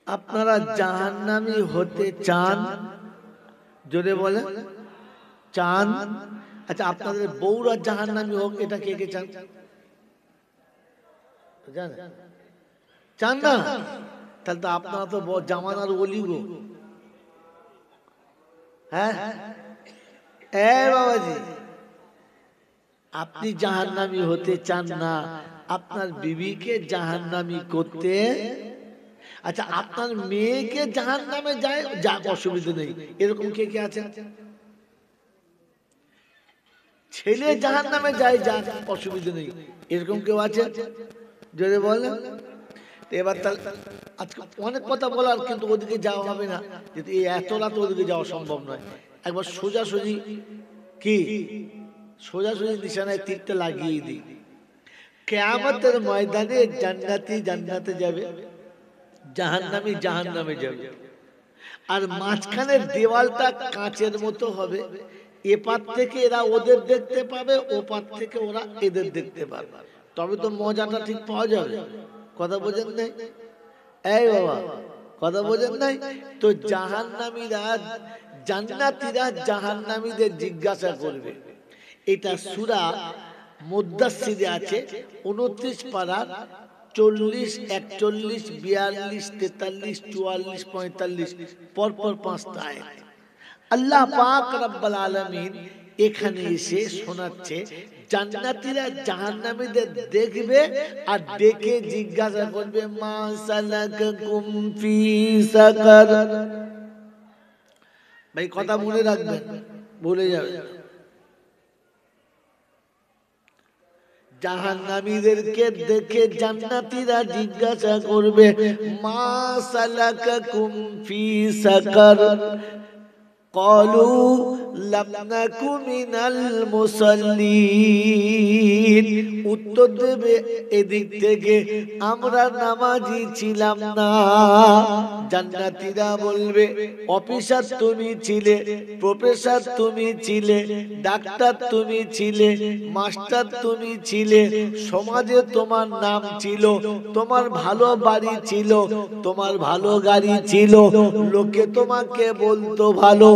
আপনারা জাহান্নামী হতে চান? জোরে বলে চান? আচ্ছা, আপনাদের বউরা জাহান্নামী হোক, এটা কে কে চান? চান না? তাহলে তো আপনারা তো জামানার ওলি গো। হ্যাঁ বাবাজি, আপনি জাহান্নামী হতে চান না, আপনার বিবিকে জাহান্নামী করতে। আচ্ছা, আপনার মেয়েকে জাহান্নামে যায়, যা অসুবিধা নেই, এরকম কে কে আছে? ছেলে জাহান্নামে যায়, যা অসুবিধা নেই, এরকম কেউ আছে? যদি বলে এবার তাহলে আজকে অনেক কথা বলার, কিন্তু ওদিকে যাওয়া হবে না, যেহেতু এই এত রাত ওদিকে যাওয়া সম্ভব নয়। একবার সোজাসুজি কি সোজাসুজি নিশানায় তীরটা লাগিয়ে দিই। কিয়ামতের ময়দানে জান্নাতি জান্নাতে যাবে, জাহান্নামী জাহান্নামে যাবে, আর মাঝখানের দেওয়ালটা কাঁচের মতো হবে। এপার থেকে এরা ওদের দেখতে পাবে, ওপার থেকে ওরা এদের দেখতে পাবে, তবে তো মজাটা ঠিক পাওয়া যাবে। কথা বোঝেন নাই? এই বাবা, কথা বোঝেন নাই তো? জাহান্নামীরা জান্নাতীরা জাহান্নামীদের জিজ্ঞাসা করবে। এটা সূরা মুদ্দাসসিরে আছে, 29 পারার 40, 41, 42, 43, 44, 45 পরপর 5টা আয়াত। আল্লাহ পাক রব্বুল আলামিন এখানে এসে শোনাচ্ছে, জান্নাতীরা জাহান্নামীদের দেখবে আর দেখে জিজ্ঞাসা করবে, মা সালাকাকুম ফি সাকার। ভাই কথা মনে রাখবেন, ভুলে যাবেন। জাহান্নামীদেরকে দেখে জান্নাতীরা জিজ্ঞাসা করবে, মা সালাকাকুম ফি সাকার। قالوا لم نك من المصلين। উত্তর দেবে এদিক থেকে, আমরা নামাজি ছিলাম না। জান্নাতীরা বলবে, অফিসার তুমি ছিলে, প্রফেসর তুমি ছিলে, ডাক্তার তুমি ছিলে, মাস্টার তুমি ছিলে, সমাজে তোমার নাম ছিল, তোমার ভালো বাড়ি ছিল, তোমার ভালো গাড়ি ছিল, লোকে তোমাকে বলতো ভালো,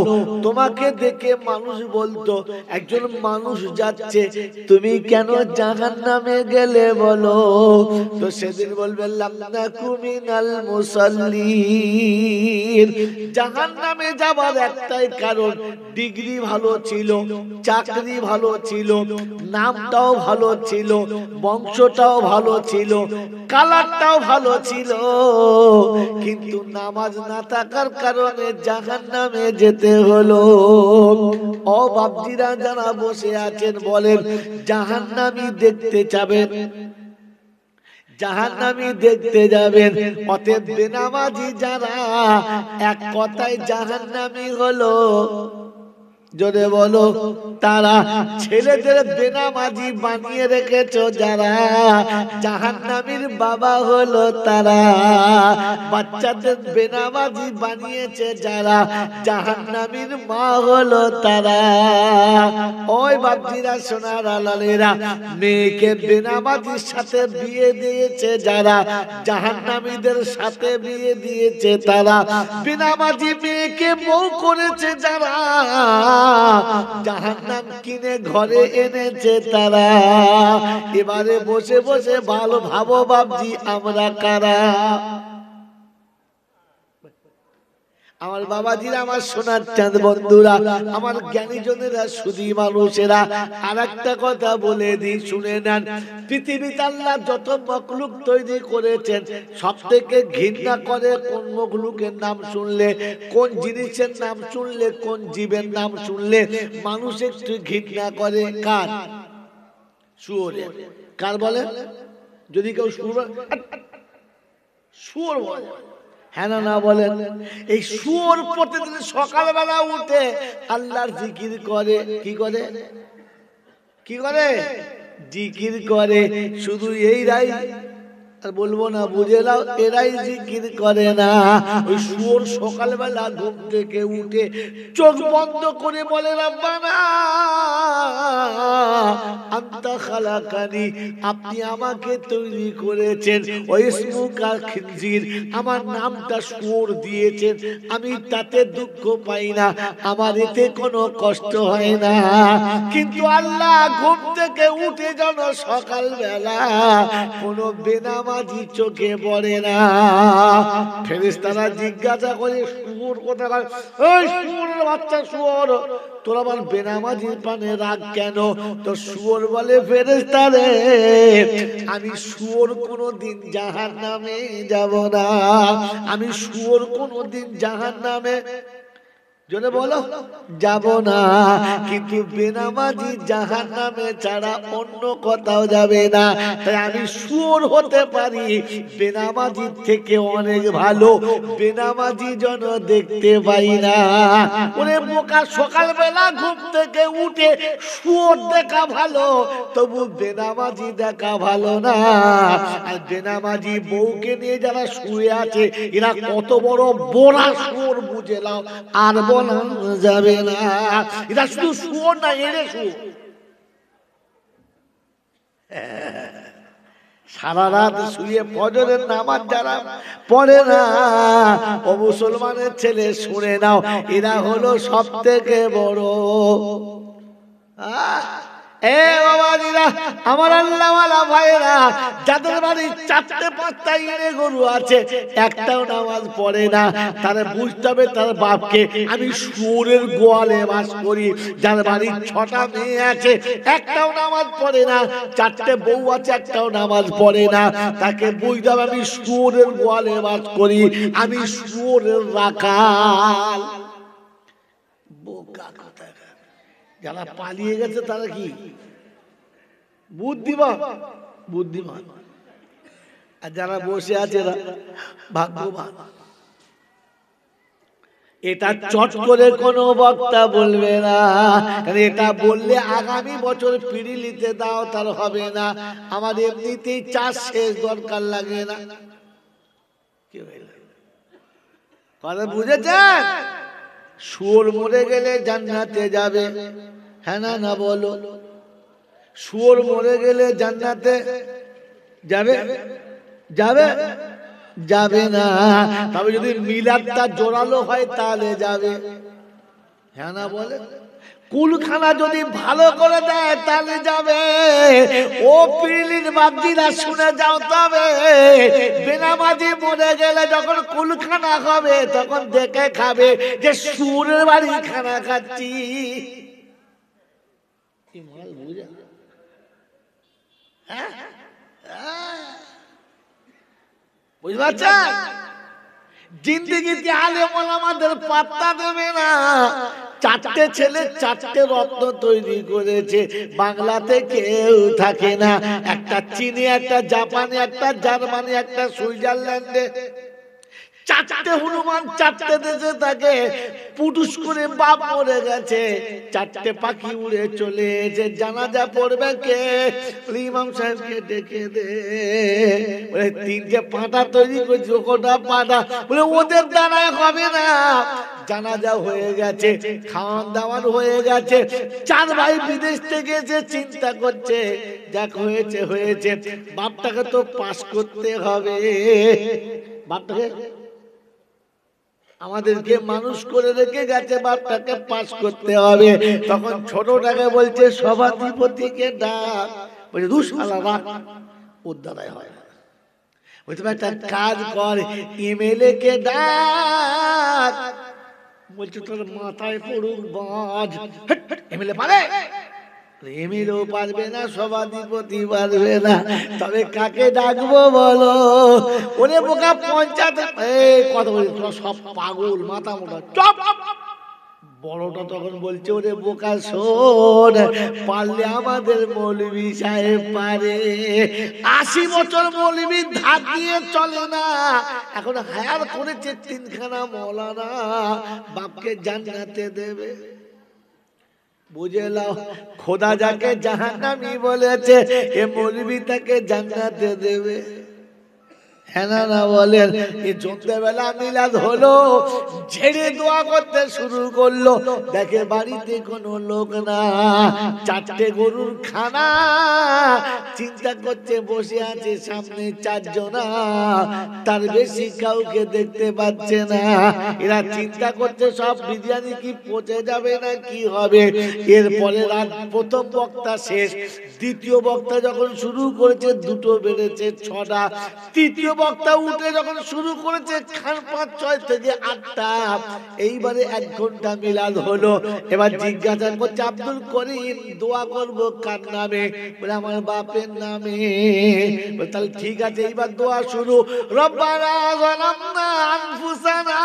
তোমাকে দেখে মানুষ বলতো একজন মানুষ যাচ্ছে, তুমি কেন জাহান্নামে গেলে বলো? তো সেদিন বলবে লাম নাকু মিনাল মুসাল্লিন। জাহান্নামে যাবার একটাই কারণ, ডিগ্রি ভালো ছিল, চাকরি ভালো ছিল, নামটাও ভালো ছিল, বংশটাও ভালো ছিল, কালারটাও ভালো ছিল, কিন্তু নামাজ না থাকার কারণে জাহান্নামে যেতে হলো। ও বাপজিরা যারা বসে আছেন বলেন, জাহান্নামী দেখতে যাবেন, জাহান্নামী দেখতে যাবেন, অতএব বেনামাজি যারা এক কথায় জাহান্নামী হলো। জোরে বলো, তারা ছেলেদের বেনামাজি বানিয়ে রেখেছো যারা, জাহান্নামীর বাবা হলো তারা। বাচ্চাদের বেনামাজি বানিয়েছে যারা, জাহান্নামীর মা হলো তারা। ওই বাপজিরা সোনার আলালেরা, মেয়েকে বেনামাজির সাথে বিয়ে দিয়েছে যারা, জাহান্নামীদের সাথে বিয়ে দিয়েছে তারা। বেনামাজি মেয়েকে বউ করেছে যারা, জাহান্নাম কিনে ঘরে এনেছে তারা। এবারে বসে বসে ভালো ভাবো বাপজি, আমরা কারা? আমার বাবাজিরা, আমার সোনার চাঁদ বন্ধুরা, আমার জ্ঞানীজনেরা, সুধী মানুষেরা, আর একটা কথা বলে দিই, শুনে নেন। পৃথিবীতে আল্লাহ যত মখলুক তৈরি করেছেন, সব থেকে ঘৃণা করে কোন মখলুকের নাম শুনলে, কোন জিনিসের নাম শুনলে, কোন জীবের নাম শুনলে মানুষ একটু ঘৃণা করে? কার? শুয়োরের। কার বলে? যদি কেউ শুয়োর বলে, হ্যাঁ না বলেন? এই শুয়োর প্রতিদিন সকালবেলা উঠে আল্লাহর জিকির করে। কি করে? কি করে? জিকির করে। শুধু এইরাই, আর বলবো না, বুঝে নাও, এরাই জিকির করে না। ওই শুয়োর সকালবেলা ঘুম থেকে উঠে চোখ বন্ধ করে বলে, রব্বানা আনতা খালাকানি, আপনি আমাকে তৈরি করেছেন, ওয়া ইসমুকা খিনজির, আমার নামটা শুয়োর দিয়েছেন, আমি তাতে দুঃখ পাই না, আমার এতে কোনো কষ্ট হয় না। কিন্তু আল্লাহ ঘুম থেকে উঠে যেন সকালবেলা কোনো বেনামাজি চোখে পড়ে না। ফেরেশতারা জিজ্ঞাসা করে, শুয়োর কোথাকার? ওই শুয়োরের বাচ্চা শুয়োর, তোর আবার বেনামাজির পানে রাগ কেন? তো শুয়োর বলে, ফেরেশতারে, আমি শুয়োর কোনোদিন জাহান্নামে যাব না, আমি শুয়োর কোনোদিন জাহান্নামে, জোরে বলো, যাব না। কিন্তু বেনামাজি জাহান্নামে ছাড়া অন্য কোথাও যাবে না। তাই আমি শুয়োর হতে পারি, বেনামাজির থেকে অনেক ভালো, বেনামাজি যেন দেখতে পাই না। ওরে বোকা, সকালবেলা ঘুম থেকে উঠে শুয়োর দেখা ভালো, তবু বেনামাজি দেখা ভালো না। আর বেনামাজি বউকে নিয়ে যারা শুয়ে আছে, এরা কত বড় বোরা শুয়োর বুঝে নাও, আর বলা যাবে না। এটা শুধু শুয়োর না, এরে শুয়োর। সারা রাত শুয়ে ফজরের নামাজ যারা পড়ে না, ও মুসলমানের ছেলে শুনে নাও, এরা হলো সব থেকে বড়। এ বাবাজিরা, আমার আল্লাহওয়ালা ভাইরা, যাদের বাড়ি 4-5টা ইঁড়ে গরু আছে, একটাও নামাজ পড়ে না, তারা বুঝতে হবে তার বাপকে, আমি শুয়োরের গোয়ালে বাস করি। যার বাড়ি 6টা মেয়ে আছে, একটাও নামাজ পড়ে না, 4টে বউ আছে, একটাও নামাজ পড়ে না, তাকে বুঝতে হবে আমি শুয়োরের গোয়ালে বাস করি, আমি শুয়োরের রাখাল। বোকা কোথায়! যারা পালিয়ে গেছে তারা কি বুদ্ধিমান? বুদ্ধিমান। আর যারা বসে আছে ভাগ্যবান। এটা চট করে কোনো বক্তা বলবে না, কারণ এটা বললে আগামী বছর পিড়ি নিতে দাও তার হবে না। আমাদের এমনিতেই চাষ শেষ, দরকার লাগে না। কি হইল কথা বুঝেছেন? শুয়োর মরে গেলে জান্নাতে যাবে, হ্যাঁ না বলো? শুয়োর মরে গেলে জান্নাতে যাবে? যাবে? যাবে না। তবে যদি মিলাদটা জোরালো হয় তাহলে যাবে। হ্যাঁ না বলে? কুলখানা যদি ভালো করে দেয় তাহলে যাবে। ও পিলির বাগদিরা শুনে যাও, তবে বেনামাজি মরে গেলে যখন কুলখানা হবে তখন দেখে খাবে যে সুরের বাড়ি খানা খাচ্ছি। বুঝতে পারছেন? জিন্দেগিতে আলেম ওলামাদের পাত্তা দেবে না। চারটে ছেলে চারটে রত্ন তৈরি করেছে, বাংলাতে কেউ থাকে না। একটা চীনে, একটা জাপানে, একটা জার্মানি, একটা সুইজারল্যান্ডে। চারটে হনুমান চারটে দেশে থাকে। পুটুস করে বাপ মরে গেছে, চারটে পাখি উড়ে চলে এসে জানাজা পড়বে কে? ইমাম সাহেবকে ডেকে দে। বলে তিনটে পাটা তৈরি করছি, ওটা পাটা। বলে ওদের দ্বারাই হবে না। জানাজা হয়ে গেছে, খাওয়ান দাওয়ান হয়ে গেছে, চার ভাই বিদেশ থেকে এসে চিন্তা করছে, যাক হয়েছে হয়েছে, বাপটাকে তো পাস করতে হবে। বাপটাকে আমাদেরকে মানুষ করে রেখে গেছে, বাপটাকে পাস করতে হবে। তখন ছোটটাকে বলছে সভাধিপতিকে ডাক। বলছে দুশালা রাখ, ওর দ্বারাই হয় না। বলছে একটা কাজ কর, এমএলএ কে ডাক। বলছে তোর মাথায় পড়ুক বাজ, এমএলএ পারে? এমএলএও পারবে না, সভাধিপতি পারবে না, তবে কাকে ডাকবো বলো? ওরে বোকা পঞ্চায়েত কথা বলি, তোরা সব পাগল, মাথা মোটা, চপ। বড়টা তখন বলছে ওরে বোকা শোন, পারলে আমাদের মৌলভী সাহেব পারে। 80 বছর মৌলভী ধার দিয়ে চলে না, এখন হায়ার করেছে 3খানা মৌলানা, বাপকে জান্নাতে দেবে। বুঝে লাও, খোদা যাকে জাহান্নামী বলেছে, এ মৌলভী তাকে জান্নাতে দেবে। হ্যাঁ না বলেন? এই সন্ধ্যেবেলা মিলাদ হলো, ঝেড়ে দোয়া করতে শুরু করলো, দেখে বাড়িতে কোনো লোক না, চারটে গরুর খানা। চিন্তা করছে, বসে আছে সামনে 4 জনা, তার বেশি কাউকে দেখতে পাচ্ছে না। এরা চিন্তা করছে সব বিরিয়ানি কি পচে যাবে না কি হবে। এরপরে রাত প্রথম বক্তা শেষ, দ্বিতীয় বক্তা যখন শুরু করেছে 2টো বেড়েছে 6টা, তৃতীয় বক্তা উঠে যখন শুরু করেছে 5, 6 থেকে 8টা। এইবারে 1 ঘন্টা মিলাদ হলো। এবার জিজ্ঞাসা করছে আব্দুল করিম, দোয়া করব কার নামে? বলে আমার বাপের নামে। বলে তাহলে ঠিক আছে, এইবার দোয়া শুরু। রব্বানা যালামনা আনফুসানা।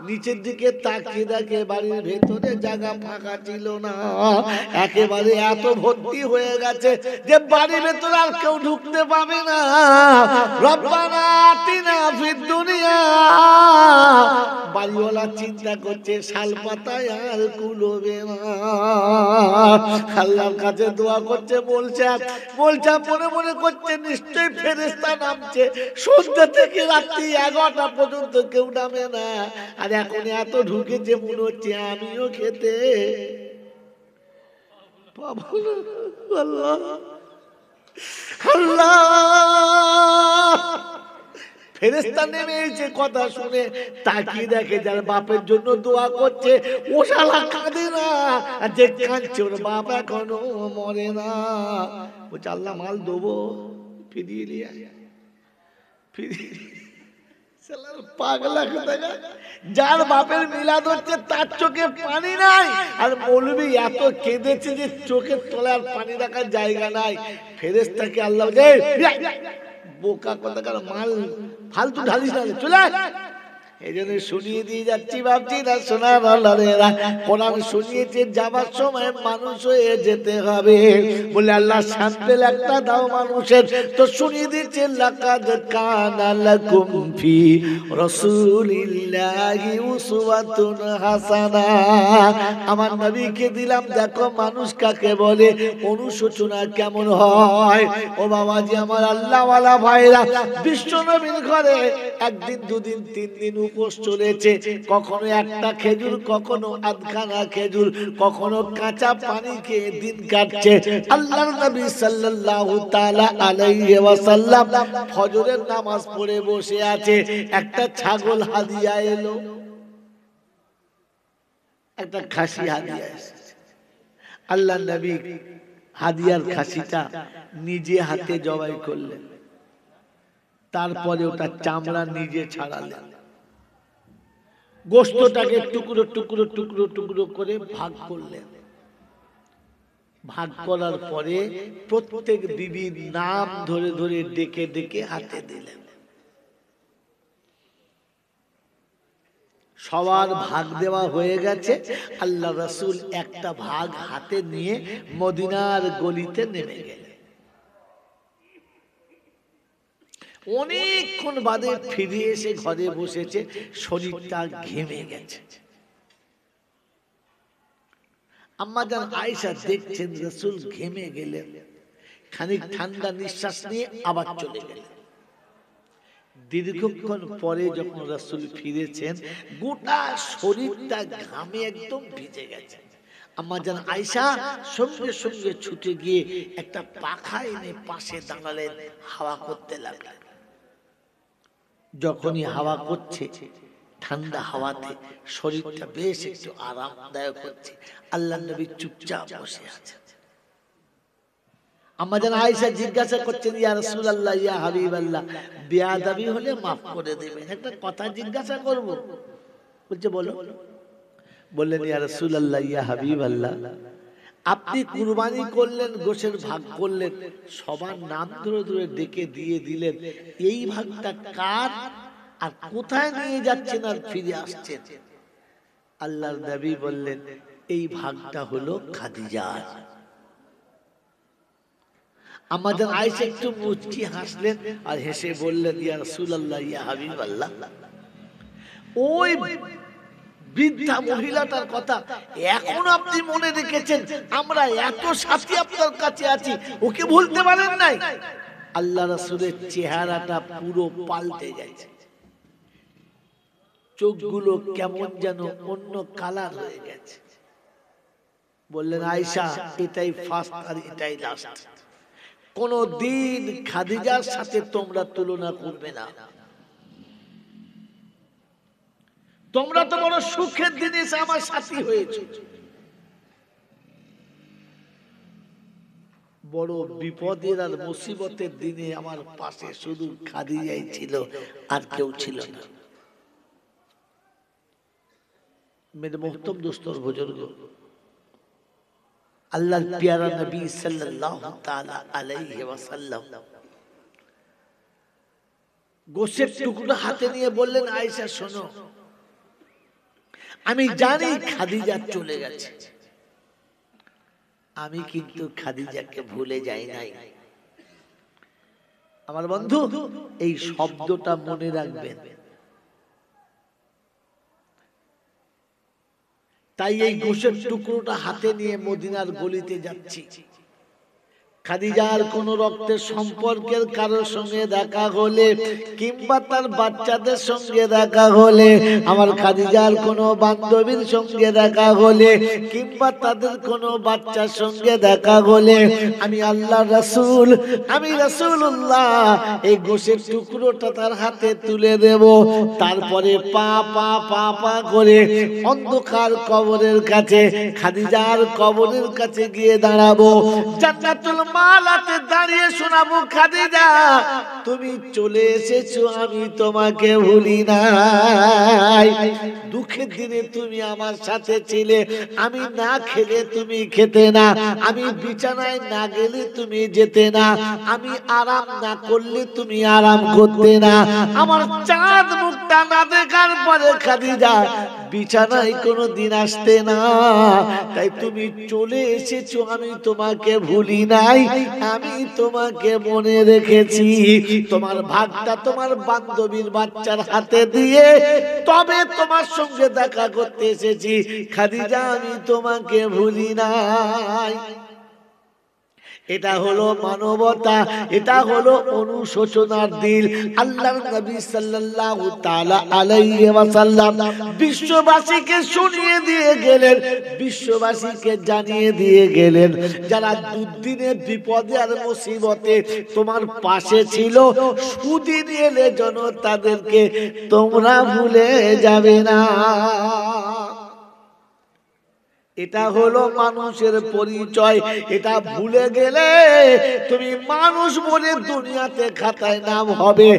নিচের দিকে তাকিয়ে দেখে বাড়ির ভেতরে জায়গা ফাঁকা ছিল না, একেবারে এত ভর্তি হয়ে গেছে যে বাড়ির ভেতরে আর কেউ ঢুকতে পাবে না। রব্বানা আতিনা ফিদ দুনিয়া। বাড়িওয়ালা চিন্তা করছে শাল পাতায় আর কুলোবে না। আল্লাহর কাছে দোয়া করছে, বলছে মনে মনে করছে নিশ্চয়ই ফেরেশতা নামছে। সন্ধ্যা থেকে রাত্রি 11টা পর্যন্ত কেউ নামে না, আর এখন এত ঢুকেছে মনে হচ্ছে আমিও খেতে পাবো না। আল্লাহ আল্লাহ, ফেরেশতা নেমে এসে কথা শুনে তাকিয়ে দেখে যার বাপের জন্য দোয়া করছে ও শালা কাঁদে না, আর যে কাঁদছে ওর বাপ এখনো মরে না। বলছে আল্লাহ মাল দেবো, ফিরিয়ে নিয়ে পাগলা কোথাকার। যার বাপের মিলাদ হচ্ছে তার চোখে পানি নাই, আর মৌলবী এত কেঁদেছে যে চোখের তলায় পানি রাখার জায়গা নাই। ফেরেশতাকে আল্লাহ বোকা কোথাকার, মাল ফালতু ঢালিস না, চলে এই জন্য শুনিয়ে দিয়ে যাচ্ছি, ভাবছি না শোনার আল্লাহরা কোরআন শুনিয়েছে যাবার সময় মানুষ হয়ে যেতে হবে। বলে আল্লাহ স্যাম্পল একটা দাও মানুষের, তো শুনিয়ে দিচ্ছে লাকাদ কানা লাকুম ফি রাসূলিল্লাহি উসওয়াতুন হাসানা। আমার নবীকে দিলাম, দেখো মানুষ কাকে বলে, অনুশোচনা কেমন হয়। ও বাবাজি আমার আল্লাহওয়ালা ভাইরা, বিশ্ব নবীর ঘরে 1 দিন 2 দিন 3 দিন উপোস চলেছে, কখনো একটা খেজুর, কখনো আধখানা খেজুর, কখনো কাঁচা পানি খেয়ে দিন কাটছে। আল্লাহর নবী সাল্লাল্লাহু তাআলা আলাইহি ওয়াসাল্লাম ফজরের নামাজ পড়ে বসে আছে, একটা ছাগল হাদিয়া এলো। একটা খাসি হাদিয়া এসেছে। আল্লাহ নবী হাদিয়ার খাসিটা নিজে হাতে জবাই করলেন, তারপরে ওটা চামড়া নিজে ছাড়ালেন, গোশতটাকে টুকরো টুকরো টুকরো টুকরো করে ভাগ করলেন। ভাগ করার পরে প্রত্যেক বিবির নাম ধরে ধরে ডেকে ডেকে হাতে দিলেন। সবার ভাগ দেওয়া হয়ে গেছে। আল্লাহ রাসূল একটা ভাগ হাতে নিয়ে মদিনার গলিতে নেমে গেলেন। অনেকক্ষণ বাদে ফিরে এসে ঘরে বসেছে, শরীরটা ঘেমে গেছে। আম্মা জান আয়েশা দেখছেন রাসূল ঘেমে গেলেন, খানিক ঠান্ডা নিঃশ্বাস নিয়ে আবার চলে গেলেন। দীর্ঘক্ষণ পরে যখন রাসূল ফিরেছেন, গোটা শরীরটা ঘামে একদম ভিজে গেছে। আম্মা জান আয়েশা সঙ্গে সঙ্গে ছুটে গিয়ে একটা পাখা এনে পাশে দাঁড়ালেন, হাওয়া করতে লাগলেন। যখনই হাওয়া করছে, ঠান্ডা হাওয়াতে শরীরটা বেশ একটু আরামদায়ক হচ্ছে। আল্লাহ নবী চুপচাপ বসে আছেন। আম্মা জান আয়েশা জিজ্ঞাসা করছেন, ইয়া রাসূলুল্লাহ, ইয়া হাবিবাল্লাহ, বেয়াদবি হলে মাফ করে দেবেন, একটা কথা জিজ্ঞাসা করব। বলছে বলো। বললেন, ইয়া রাসূলুল্লাহ, ইয়া হাবিবাল্লাহ, আপনি কুরবানি করলেন, গোশের ভাগ করলেন, সবার নাম ধরে ধরে ডেকে দিয়ে দিলেন, এই ভাগটা কার আর কোথায় নিয়ে যাচ্ছেন আর ফিরে আসছেন? আল্লাহর নবী বললেন, এই ভাগটা হলো খাদিজার। আমাদের আয়েশা একটু মুচকি হাসলেন আর হেসে বললেন, ইয়া রাসূলুল্লাহ, ইয়া হাবিবাল্লাহ, ওই বৃদ্ধা মহিলাটার কথা এখনো আপনি মনে রেখেছেন? আমরা এত সাথী আপনার কাছে আছি, ওকে ভুলতে পারেন নাই? আল্লাহ রাসূলের চেহারাটা পুরো পাল্টে গেছে, চোখগুলো কেমন যেন অন্য কালার হয়ে গেছে। বললেন, আয়েশা, এটাই ফার্স্ট আর এটাই লাস্ট। কোনদিন খাদিজার সাথে তোমরা তুলনা করবে না। তোমরা তো বড় সুখের দিনে আমার সাথী হয়েছে, বড় বিপদের আর মুসিবতের দিনে আমার পাশে শুধু খাদিজাই ছিল, আর কেউ ছিল না। মেরে মোহতম দোস্তর বুজুর্গ, আল্লাহর প্যারা নবী সাল্লাল্লাহু তাআলা আলাইহি ওয়াসাল্লাম গোশের টুকরো হাতে নিয়ে বললেন, আয়েশা শোনো, আমি জানি খাদিজা চলে গেছে, আমি কিন্তু খাদিজাকে ভুলে যাই নাই। আমার বন্ধু, এই শব্দটা মনে রাখবেন। তাই এই গোশের টুকরোটা হাতে নিয়ে মদিনার গলিতে যাচ্ছি। খাদিজার কোন রক্তের সম্পর্কের কারোর সঙ্গে দেখা হলে কিংবা তার বাচ্চাদের সঙ্গে দেখা হলে, আমার খাদিজার কোন বান্ধবীর সঙ্গে দেখা হলে কিংবা তাদের কোন বাচ্চার সঙ্গে দেখা হলে, আমি আল্লাহ রাসূল, আমি রাসূলুল্লাহ এই গোশের টুকরোটা তার হাতে তুলে দেব। তারপরে পা পা পা পা করে অন্ধকার কবরের কাছে, খাদিজার কবরের কাছে গিয়ে দাঁড়াবো। জান্নাতুল মালাতে দাঁড়িয়ে শোনাবো, খাদিজা তুমি চলে এসেছো, আমি তোমাকে ভুলি নাই। দুঃখের দিনে তুমি আমার সাথে ছিলে, আমি না খেলে তুমি খেতে না, আমি বিছানায় না গেলে তুমি যেতে না, আমি আরাম না করলে তুমি আরাম করতে না। আমার চাঁদ মুখটা না দেখার পরে খাদিজা বিছানায় কোনো দিন আসতে না। তাই তুমি চলে এসেছো, আমি তোমাকে ভুলি নাই, আমি তোমাকে মনে রেখেছি। তোমার ভাগটা তোমার বান্ধবীর বাচ্চার হাতে দিয়ে তবে তোমার সঙ্গে দেখা করতে এসেছি। খাদিজা, আমি তোমাকে ভুলি নাই। এটা হলো মানবতা, এটা হলো অনুশোচনার দিল। আল্লাহর নবী সাল্লাল্লাহু তাআলা আলাইহি ওয়াসাল্লাম বিশ্ববাসীকে শুনিয়ে দিয়ে গেলেন, বিশ্ববাসীকে জানিয়ে দিয়ে গেলেন, যারা দুর্দিনে বিপদে আর মুসিবতে তোমার পাশে ছিল, সুদিন এলে যেন তাদেরকে তোমরা ভুলে যাবে না। এটা হলো মানুষের পরিচয়। এটা ভুলে গেলে তুমি মানুষ বলে দুনিয়াতে খাতায় নাম হবে,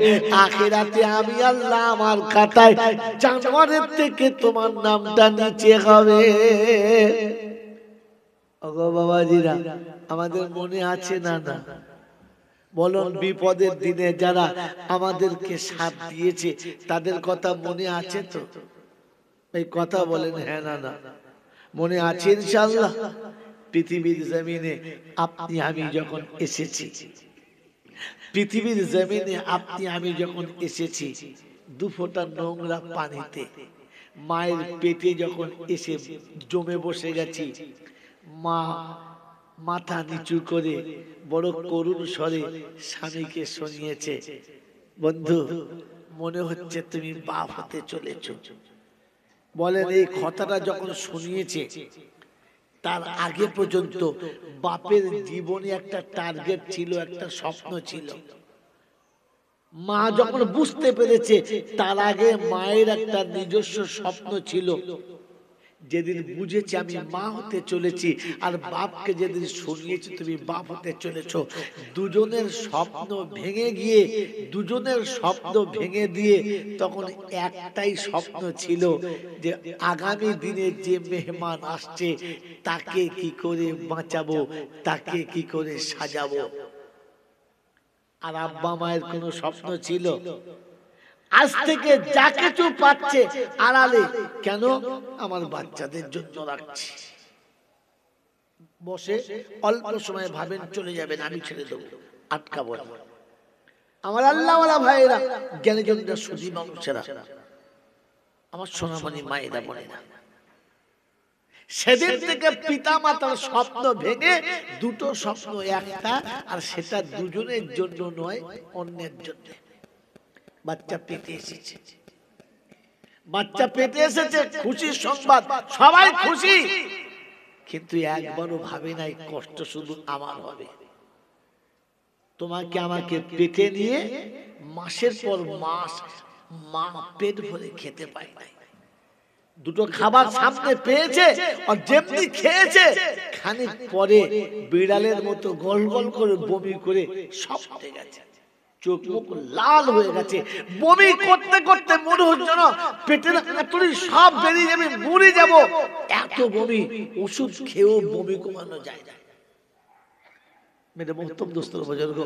আখিরাতে আমি আল্লাহ আমার খাতায় জানোয়ারের থেকে তোমার নামটা নিচে হবে। ওগো বাবাজিরা, আমাদের মনে আছে না? না বলুন, বিপদের দিনে যারা আমাদেরকে সাথ দিয়েছে তাদের কথা মনে আছে তো? এই কথা বলেন হ্যাঁ না না? মনে আছে ইনশাআল্লাহ? পৃথিবীর জমিনে আপনি আমি যখন এসেছি, পৃথিবীর জমিনে আপনি আমি যখন এসেছি, দু ফোঁটা নোংরা পানিতে মায়ের পেটে যখন এসে জমে বসে গেছি, মা মাথা নিচু করে বড় করুণ স্বরে স্বামীকে শুনিয়েছে, বন্ধু মনে হচ্ছে তুমি বাপ হতে চলেছ। বলেন, এই কথাটা যখন শুনিয়েছে তার আগে পর্যন্ত বাপের জীবনে একটা টার্গেট ছিল, একটা স্বপ্ন ছিল। মা যখন বুঝতে পেরেছে তার আগে মায়ের একটা নিজস্ব স্বপ্ন ছিল। যেদিন বুঝেছি আমি মা হতে চলেছি, আর বাপকে যেদিন শুনিয়েছি তুমি বাপ হতে চলেছ, দুজনের স্বপ্ন ভেঙে গিয়ে, দুজনের স্বপ্ন ভেঙে দিয়ে তখন একটাই স্বপ্ন ছিল যে আগামী দিনে যে মেহমান আসছে তাকে কি করে বাঁচাবো, তাকে কি করে সাজাবো। আর আব্বা মায়ের কোনো স্বপ্ন ছিল? আজ থেকে যা কিছু পাচ্ছে আড়ালে, কেন? আমার বাচ্চাদের জন্য রাখছি। বসে অল্প সময় ভাবেন চলে যাবেন, আমি ছেড়ে দেবো, আটকাবো না। আমার আল্লাহওয়ালা ভাইয়েরা, জ্ঞানীজনরা, সুধী মানুষেরা, আমার সোনামণি মায়েরা, বোনেরা, সেদিন থেকে পিতা মাতার স্বপ্ন ভেঙে দুটো স্বপ্ন একটা, আর সেটা দুজনের জন্য নয়, অন্যের জন্য। বাচ্চা পেটে এসেছে, বাচ্চা পেটে এসেছে, খুশির সংবাদ, সবাই খুশি, কিন্তু একবারও ভাবে নাই কষ্ট শুধু আমার হবে। তোমাকে আমাকে পেটে নিয়ে মাসের পর মাস মা পেট ভরে খেতে পায় নাই। দুটো খাবার সামনে পেয়েছে, আর যেমনি খেয়েছে খানিক পরে বিড়ালের মতো গল গল করে বমি করে সব উঠে গেছে, চোখ মুখ লাল হয়ে গেছে, বমি করতে করতে মনে হচ্ছে না পেটের এতই সব বেরিয়ে যাবে, মরে যাব, এত বমি। ওষুধ খেয়েও বমি কমানো যায় না। মেরে মোহতরম দোস্তর বুজুর্গ,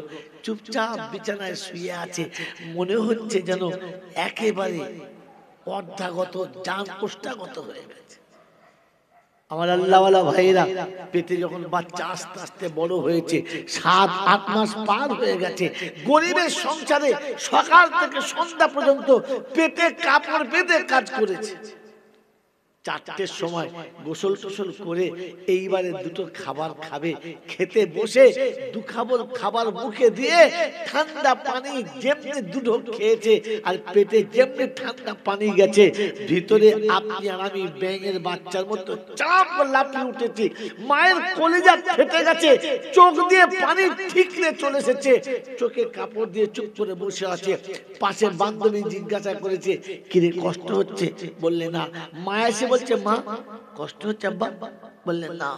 চুপচাপ বিছানায় শুয়ে আছে, মনে হচ্ছে যেন একেবারে অর্ধাগত, জান কোষ্ঠাগত হয়ে গেছে। আমার আল্লাহওয়ালা ভাইরা, পেটে যখন বাচ্চা আস্তে আস্তে বড় হয়েছে, 7-8 মাস পার হয়ে গেছে, গরিবের সংসারে সকাল থেকে সন্ধ্যা পর্যন্ত পেটে কাপড় বেঁধে কাজ করেছে। 4টের সময় গোসল টোসল করে এইবারে দুটো খাবার খাবে, খেতে বসে দু খাবার মুখে দিয়ে ঠান্ডা পানি যেমনি দুটো খেয়েছে, আর পেটে যেমনি ঠান্ডা পানি গেছে, ভিতরে আপনি আর আমি ব্যাঙের বাচ্চার মতো চাপ লাফিয়ে উঠেছি। মায়ের কলিজা ফেটে গেছে, চোখ দিয়ে পানি ঠিকরে চলে এসেছে, চোখে কাপড় দিয়ে চুপ করে বসে আছে। পাশে বান্ধবী জিজ্ঞাসা করেছে, কিরে কষ্ট হচ্ছে? বললে না। মায়া এসে বলছে, মা কষ্ট হচ্ছে আব্বা? বললেন না।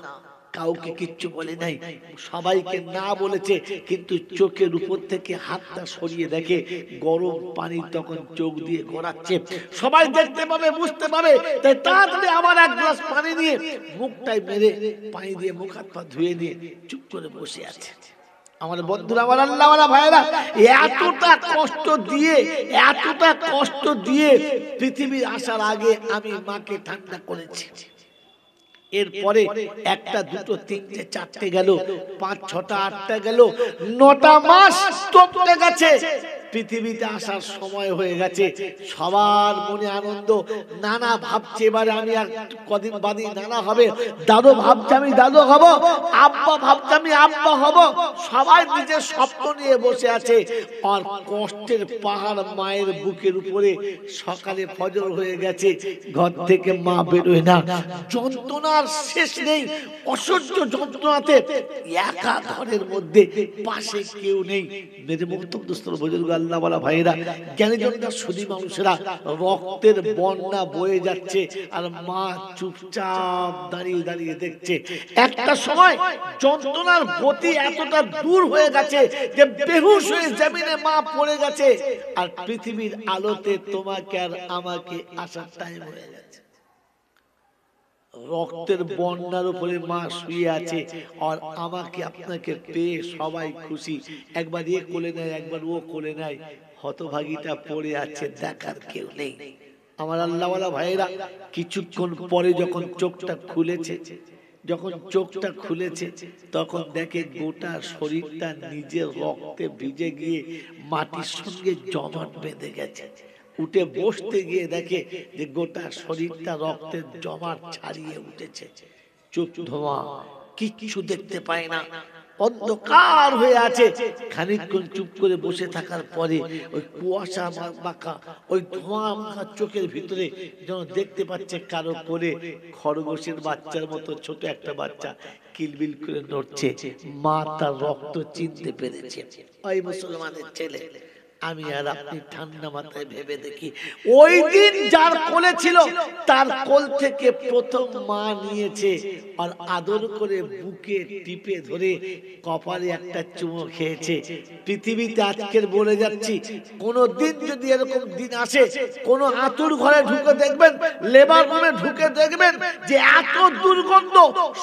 কাউকে কিচ্ছু বলে নাই, সবাইকে না বলেছে, কিন্তু চোখের উপর থেকে হাতটা সরিয়ে দেখে গরম পানি তখন চোখ দিয়ে গড়াচ্ছে। সবাই দেখতে পাবে, বুঝতে পাবে, তাই তাড়াতাড়ি আমার এক গ্লাস পানি নিয়ে মুখটাই মেরে পানি দিয়ে মুখ হাত পা ধুয়ে নিয়ে চুপ করে বসে আছে। আমার বন্ধুরা, আমার আল্লাহওয়ালা ভাইরা, এতটা কষ্ট দিয়ে পৃথিবীর আসার আগে আমি মাকে ঠান্ডা করেছি। এরপরে 1টা 2টো 3টে 4টে গেল, 5 6টা 8টা গেল, 9টা মাস টপকে গেছে। পৃথিবীতে আসার সময় হয়ে গেছে। সবার মনে আনন্দ। নানা ভাবছে এবারে আমি আর কদিন বাদে নানা হবে, দাদু ভাবছে আমি দাদু হব, আব্বা ভাবছে আমি আব্বা হব। সবাই নিজের স্বপ্ন নিয়ে বসে আছে, আর কষ্টের পাহাড় মায়ের বুকের উপরে। সকালে ফজর হয়ে গেছে, ঘর থেকে মা বেরোয় না, যন্ত্রণার শেষ নেই, অসহ্য যন্ত্রণাতে একা ঘরের মধ্যে, পাশে কেউ নেই। মেরে মুক্তম দোস্তর বুজুর্গ, আল্লাহ ওয়ালা ভাইরা, জ্ঞানীজনরা সুধী মানুষেরা, রক্তের বন্যা বয়ে যাচ্ছে আর মা চুপচাপ দাঁড়িয়ে দাঁড়িয়ে দেখছে। একটা সময় যন্ত্রণার গতি এতটা দূর হয়ে গেছে যে বেহুশ হয়ে জমিনে মা পড়ে গেছে, আর পৃথিবীর আলোতে তোমাকে আর আমাকে আসার টাইম হয়ে গেছে। রক্তের বন্যার উপরে মা শুয়ে আছে, আর আমাকে আপনাকে পেয়ে সবাই খুশি। একবার এ কোলে নেয়, একবার ও কোলে নেয়, হতভাগীটা পড়ে আছে, দেখার কেউ নেই। আমার আল্লাহওয়ালা ভাইরা, কিছুক্ষণ পরে যখন চোখটা খুলেছে, তখন দেখে গোটা শরীরটা নিজের রক্তে ভিজে গিয়ে মাটির সঙ্গে জমাট বেঁধে গেছে। উঠে বসতে গিয়ে দেখে যে গোটা শরীরটা রক্তের জমাট ছাড়িয়ে উঠেছে। চুপ ধোঁয়া, কিচ্ছু দেখতে পায় না, অন্ধকার হয়ে আছে। খানিকক্ষণ চুপ করে বসে থাকার পরে ওই কুয়াশা মাখা, ওই ধোঁয়া মাখা চোখের ভিতরে যেন দেখতে পাচ্ছে কারো করে খরগোশের বাচ্চার মতো ছোট একটা বাচ্চা কিলবিল করে নড়ছে। মা তার রক্ত চিনতে পেরেছে। ওই মুসলমানের ছেলে, আমি আর আপনি ঠান্ডা মাথায় ভেবে দেখি, ওই দিন যার কোলে ছিল তার কোল থেকে প্রথম মা নিয়েছে, আর আদর করে বুকে টিপে ধরে কপালে একটা চুমো খেয়েছে। পৃথিবীতে আজকের বলে যাচ্ছি, কোন দিন যদি এরকম দিন আসে, কোন আতুর ঘরে ঢুকে দেখবেন, লেবার রুমে ঢুকে দেখবেন যে এত দুর্গন্ধ,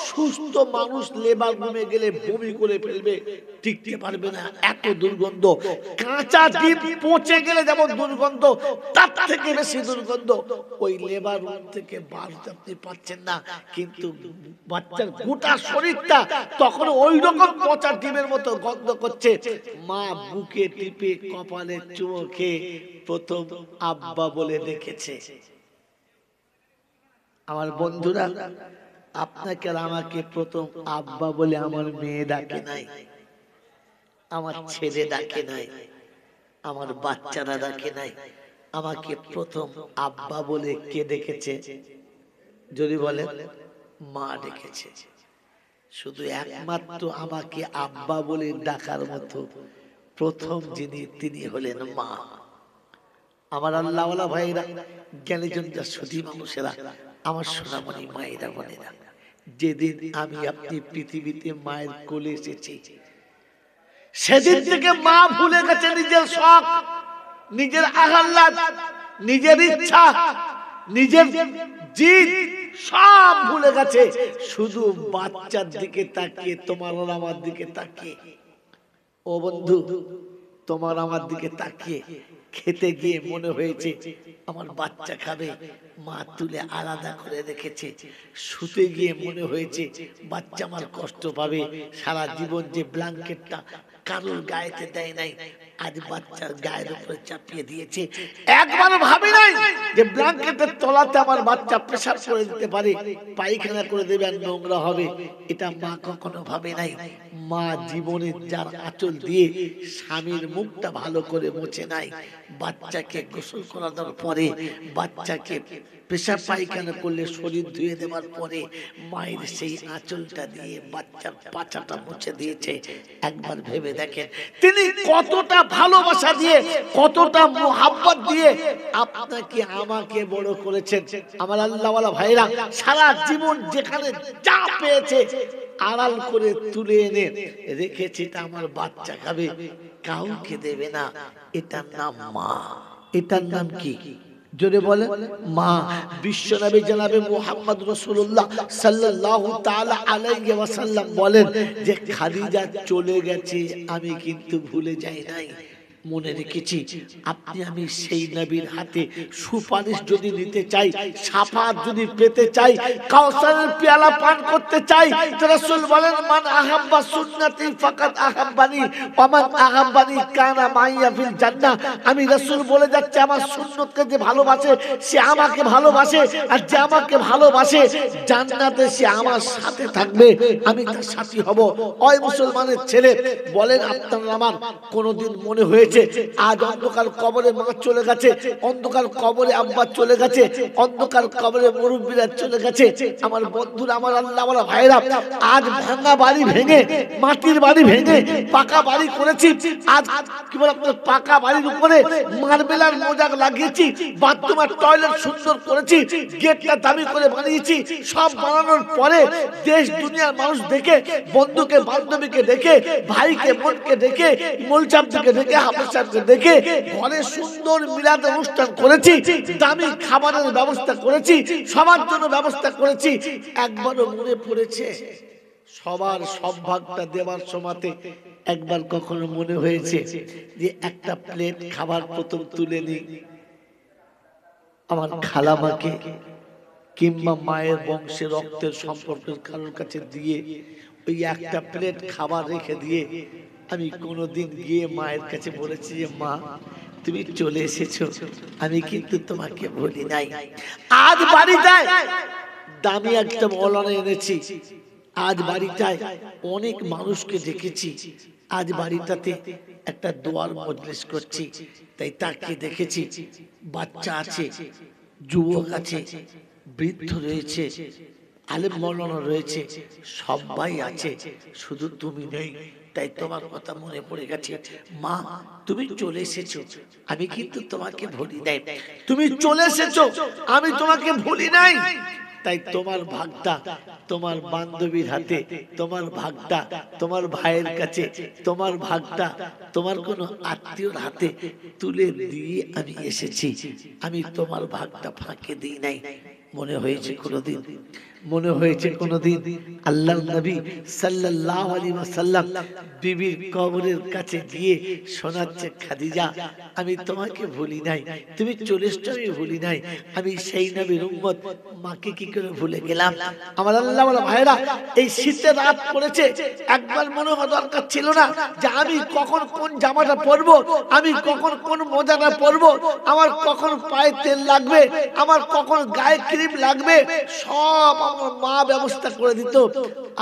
সুস্থ মানুষ লেবার রুমে গেলে বমি করে ফেলবে, টিকতে পারবে না, এত দুর্গন্ধ। কাঁচা ডিম পচে গেলে যেমন দুর্গন্ধ, তার থেকে বেশি দুর্গন্ধ ওই লেবার রুম থেকে বাড়তে আপনি পাচ্ছেন না। কিন্তু বাচ্চার গোটা শরীরটা তখন ওই রকম পচা ডিমের মতো গন্ধ করছে। মা বুকে টিপে কপালে চুমো খেয়ে প্রথম আব্বা বলে ডেকেছে। আমার বন্ধুরা, আপনাকে আর আমাকে প্রথম আব্বা বলে আমার মেয়ে ডাকে নাই, আমার ছেলে ডাকে নাই, আমার বাচ্চারা ডাকে নাই। আমাকে প্রথম আব্বা বলে কে ডেকেছে? যদি বলে, মা ডেকেছে। শুধু একমাত্র আমাকে আব্বা বলে ডাকার মতো প্রথম যিনি, তিনি হলেন মা। আমার আল্লাহওয়ালা ভাইরা, জ্ঞানীজনরা, সুধী মানুষেরা, আমার সোনামণি মায়েরা, বোনেরা, যেদিন আমি আপনি পৃথিবীতে মায়ের কোলে এসেছি, সেদিন থেকে মা ভুলে গেছে নিজের শখ, নিজের আহ্লাদ, নিজের ইচ্ছা, নিজের জিদ, সব ভুলে গেছে। শুধু বাচ্চার দিকে তাকিয়ে, তোমার আর আমার দিকে তাকিয়ে। ও বন্ধু, তোমার আমার দিকে তাকিয়ে খেতে গিয়ে মনে হয়েছে আমার বাচ্চা খাবে, মা তুলে আলাদা করে রেখেছে। শুতে গিয়ে মনে হয়েছে বাচ্চা আমার কষ্ট পাবে, সারা জীবন যে ব্ল্যাঙ্কেটটা কারোর গায়েতে দেয় নাই, আজ বাচ্চার গায়ের উপরে চাপিয়ে দিয়েছে। একবার ভাবি নাই যে ব্ল্যাঙ্কেটের তলাতে আমার বাচ্চা পেশাব করে দিতে পারে, পায়খানা করে দেবে আর নোংরা হবে। এটা মা কখনো ভাবে নাই। মা জীবনে যার আঁচল দিয়ে স্বামীর মুখটা ভালো করে মুছে নাই, বাচ্চাকে গোসল করানোর পরে, বাচ্চাকে পেশাব পায়খানা করলে শরীর ধুয়ে দেওয়ার পরে মায়ের সেই আঁচলটা দিয়ে বাচ্চার পাছাটা মুছে দিয়েছে। একবার ভেবে দেখেন তিনি কতটা ভালোবাসা দিয়ে, কতটা মোহাব্বত দিয়ে আপনাকে আমাকে বড় করেছেন। আমার আল্লাহওয়ালা ভাইরা, সারা জীবন যেখানে যা পেয়েছে আড়াল করে তুলে এনে রেখেছে, এটা আমার বাচ্চা খাবে, কাউকে দেবে না। এটার নাম মা। এটার নাম কি? জোরে বলে, মা। বিশ্বনবী জনাবে মুহাম্মদ রাসূলুল্লাহ সাল্লাল্লাহু তাআলা আলাইহি ওয়াসাল্লাম বলেন যে খাদিজা চলে গেছে, আমি কিন্তু ভুলে যাই নাই, মনে রেখেছি। আপনি আমি সেই নবীর হাতে সুপারিশ যদি নিতে চাই, শাফাআত যদি পেতে চাই, কাউসারের পেয়ালা পান করতে চাই, তো রাসূল বলেন মান আহাব্বা সুন্নতি ফাকাদ আহাব্বানি ওয়া মান আহাব্বানি কানা মাইয়া ফিল জান্নাহ। আমি রাসূল বলে যাচ্ছে, আমার সুন্নতকে যে ভালোবাসে সে আমাকে ভালোবাসে, আর যে আমাকে ভালোবাসে জান্নাতে সে আমার সাথে থাকবে, আমি তার সাথী হব। ওই মুসলমানের ছেলে, বলেন আপনার আমার কোনদিন মনে হয়েছে হয়েছে, আজ অন্ধকার কবরে মা চলে গেছে, অন্ধকার কবরে আব্বা চলে গেছে, অন্ধকার কবরে মুরব্বীরা চলে গেছে। আমার বন্ধুরা, আমার আল্লাহ ওয়ালা ভাইরা, আজ ভাঙা বাড়ি ভেঙে, মাটির বাড়ি ভেঙে পাকা বাড়ি করেছি। আজ কি বলে আপনার পাকা বাড়ির উপরে মার্বেলার মোজাক লাগিয়েছি, বাথরুম আর টয়লেট সুন্দর করেছি, গেটটা দামি করে বানিয়েছি। সব বানানোর পরে দেশ দুনিয়ার মানুষ দেখে, বন্ধুকে বান্ধবীকে দেখে, ভাইকে বোনকে দেখে, মোলচামকে দেখে, হাফেজ সাহেবকে দেখে ঘরে সুন্দর মিলাদ অনুষ্ঠান করেছি, দামি খাবারের ব্যবস্থা করেছি, সবার জন্য ব্যবস্থা করেছি। একবারও মনে পড়েছে সবার সব ভাগটা দেওয়ার সময়তে একবার কখনো মনে হয়েছে যে একটা প্লেট খাবার প্রথম তুলে নিই আমার খালামাকে কিংবা মায়ের বংশের রক্তের সম্পর্কের কারোর কাছে দিয়ে ওই একটা প্লেট খাবার রেখে দিয়ে আমি কোনোদিন গিয়ে মায়ের কাছে বলেছি যে মা তুমি চলে এসেছো, আমি কিন্তু তোমাকে বলি নাই। আজ বাড়িটায় দামি একটা মৌলানা এনেছি, আজ বাড়িটায় অনেক মানুষকে দেখেছি, আজ বাড়িটাতে একটা দোয়ার মজলিস করছি, তাই তাকে দেখেছি। বাচ্চা আছে, যুবক আছে, বৃদ্ধ রয়েছে, আলেম মৌলানা রয়েছে, সবাই আছে, শুধু তুমি নেই। তাই তোমার কথা মনে পড়ে গেছে। মা তুমি চলে এসেছো, আমি কিন্তু তোমাকে ভুলি নাই। তুমি চলে এসেছো, আমি তোমাকে ভুলি নাই। তাই তোমার ভাগটা তোমার বান্ধবীর হাতে, তোমার ভাগটা তোমার ভাইয়ের কাছে, তোমার ভাগটা তোমার কোনো আত্মীয়র হাতে তুলে দিয়ে আমি এসেছি। আমি তোমার ভাগটা ফাঁকে দিই নাই। মনে হয়েছে কোনোদিন, মনে হয়েছে কোনোদিন আল্লাহর নবী সাল্লাল্লাহু আলাইহি ওয়াসাল্লাম বিবির কবরের কাছে গিয়ে শোনাচ্ছে, খাদিজা আমি তোমাকে ভুলি নাই, তুমি চলে এসছো আমি ভুলি নাই, আমি সেই নবীর উম্মত, মাকে কি করে ভুলে গেলাম। আমার আল্লাহ ওয়ালা ভাইরা, এই শীতের রাত পড়েছে, একবার মনে হওয়া দরকার ছিল না যে আমি কখন কোন জামাটা পরবো, আমি কখন কোন মোজাটা পরবো, আমার কখন পায়ে তেল লাগবে, আমার কখন গায়ে ক্রিম লাগবে, সব আমার মা ব্যবস্থা করে দিত।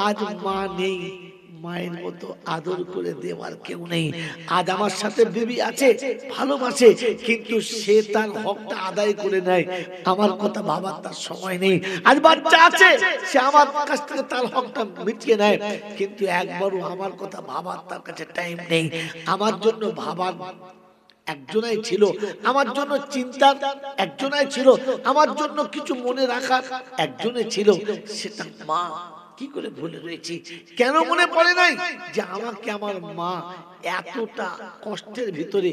আজ মা নেই, মায়ের মতো আদর করে দেওয়ার কেউ নেই। আজ আমার সাথে বিবি আছে, ভালোবাসে, কিন্তু সে তার হকটা আদায় করে নেয়, আমার কথা ভাবার তার সময় নেই। আজ বাচ্চা আছে, সে আমার কাছ থেকে তার হকটা মিটিয়ে নেয়, কিন্তু একবারও আমার কথা ভাবার তার কাছে টাইম নেই। আমার জন্য ভাবার একজনাই ছিল, আমার জন্য চিন্তার একজনাই ছিল, আমার জন্য কিছু মনে রাখার একজনে ছিল, সেটা মা। কি করে ভুলে রয়েছি? কেন মনে পড়ে নাই যে আমাকে আমার মা এতটা কষ্টের ভিতরে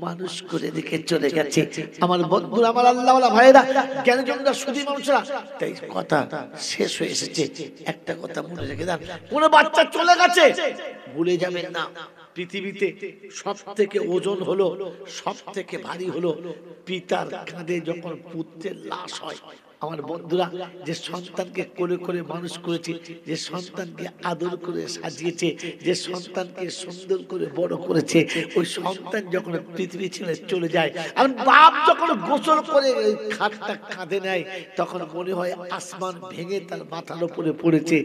মানুষ করে রেখে চলে গেছে। আমার বন্ধুরা, আমার আল্লাহ ওয়ালা ভাইরা, জ্ঞানীজনরা, সুধী মানুষরা, তাই কথা শেষ হয়ে এসেছে। একটা কথা মনে রেখে দেন, কোন বাচ্চা চলে গেছে ভুলে যাবেন না, পৃথিবীতে সব থেকে ওজন হলো, সব থেকে ভারী হলো পিতার কাঁধে যখন পুত্রের লাশ হয়। আমার বন্ধুরা, যে সন্তানকে কোলে করে মানুষ করেছে, যে সন্তানকে আদর করে সাজিয়েছে, যে সন্তানকে সুন্দর করে বড় করেছে, ওই সন্তান যখন পৃথিবী ছেড়ে চলে যায়, আর বাপ যখন গোসল করে খাটটা কাঁধে নেয়, তখন মনে হয় আসমান ভেঙে তার মাথার উপরে পড়েছে।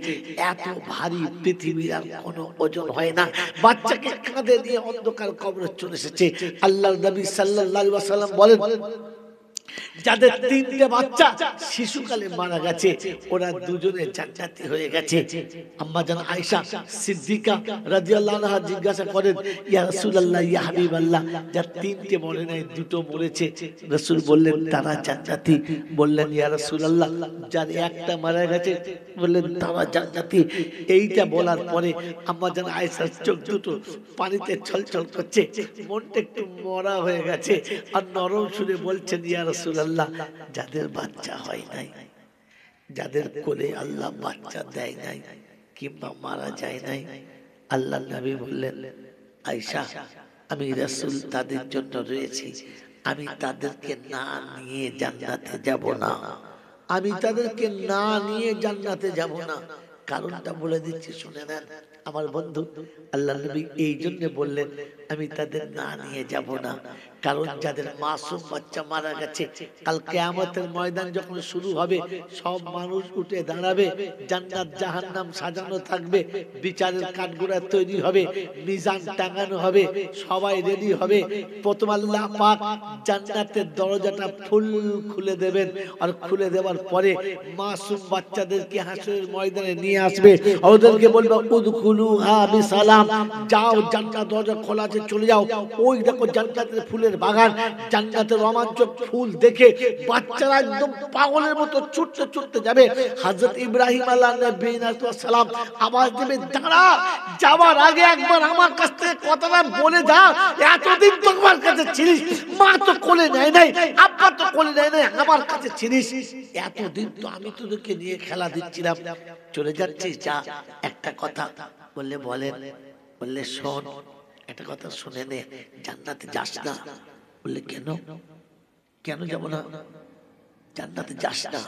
এত ভারী পৃথিবীর আর কোনো ওজন হয় না। বাচ্চাকে কাঁধে নিয়ে অন্ধকার কবরে চলে এসেছে। আল্লাহর নবী সাল্লাল্লাহু আলাইহি ওয়াসাল্লাম বলেন, যাদের তিনটে বাচ্চা শিশুকালে মারা গেছে, ওরা দুজনে জান্নাতি হয়ে গেছে। আম্মা জান আয়েশা সিদ্দিকা রাদিয়াল্লাহু আনহা জিজ্ঞাসা করেন, ইয়া রাসূলুল্লাহ, ইয়া হাবিবাল্লাহ, যার তিনটে মরে নাই, দুটো মরেছে, রাসূল বললেন তারা জান্নাতি। বললেন, ইয়া রাসূলুল্লাহ, যার একটা মারা গেছে, বললেন তারা জান্নাতি। এইটা বলার পরে আম্মা জান আয়েশার চোখ দুটো পানিতে ছলছল করছে, মনটা একটু মরা হয়ে গেছে, আর নরম সুরে বলছেন, ইয়া রাসূলুল্লাহ, যাদের বাচ্চা হয় নাই, যাদের কোলে আল্লাহ বাচ্চা দেয় নাই কিংবা মারা যায় নাই, আল্লাহ নবী বললেন, আয়েশা আমি রাসূল তাদের জন্য রয়েছি, আমি তাদেরকে না নিয়ে জান্নাতে যাব না, আমি তাদেরকে না নিয়ে জান্নাতে যাব না। কারণটা বলে দিচ্ছি, শুনে নেন আমার বন্ধু। আল্লাহ নবী এই জন্য বললেন আমি তাদের না নিয়ে যাব না, কারণ যাদের মাসুম বাচ্চা মারা গেছে, কাল কিয়ামতের ময়দান যখন শুরু হবে, সব মানুষ উঠে দাঁড়াবে, জান্নাত জাহান্নাম সাজানো থাকবে, বিচারের কাঠগড়া তৈরি হবে, মিজান টাঙানো হবে, সবাই রেডি হবে। প্রথম আল্লাহ পাক জান্নাতের দরজাটা ফুল খুলে দেবেন, আর খুলে দেওয়ার পরে মাসুম বাচ্চাদেরকে হাসরের ময়দানে নিয়ে আসবে, ওদেরকে বলবে উদখুলুহা বিসালাম, যাও জান্নাত দরজা খোলা আছে চলে যাও। ওই দেখো জান্নাতের ফুলের বাগান, জান্নাতের রোমাঞ্চক ফুল দেখে বাচ্চারা একদম পাগলের মতো ছুটতে ছুটতে যাবে। হযরত ইব্রাহিম আলাইহিস সালাম আওয়াজ দেবে, দাঁড়া, যাওয়ার আগে একবার আমার কাছ থেকে কথাটা বলে যা, এতদিন তোমার কাছে ছিলিস, মা তো কোলে নেয় নাই, আব্বা তো কোলে নেয় নাই, আমার কাছে ছিলিস, এতদিন তো আমি তোদেরকে নিয়ে খেলা দিচ্ছিলাম, চলে যাচ্ছিস, যা একটা কথা বললে বলেন, বললে শোন, একটা কথা শুনে নে, জান্নাতে যাস না। বললে কেন? কেন যাব না? জান্নাতে যাস না,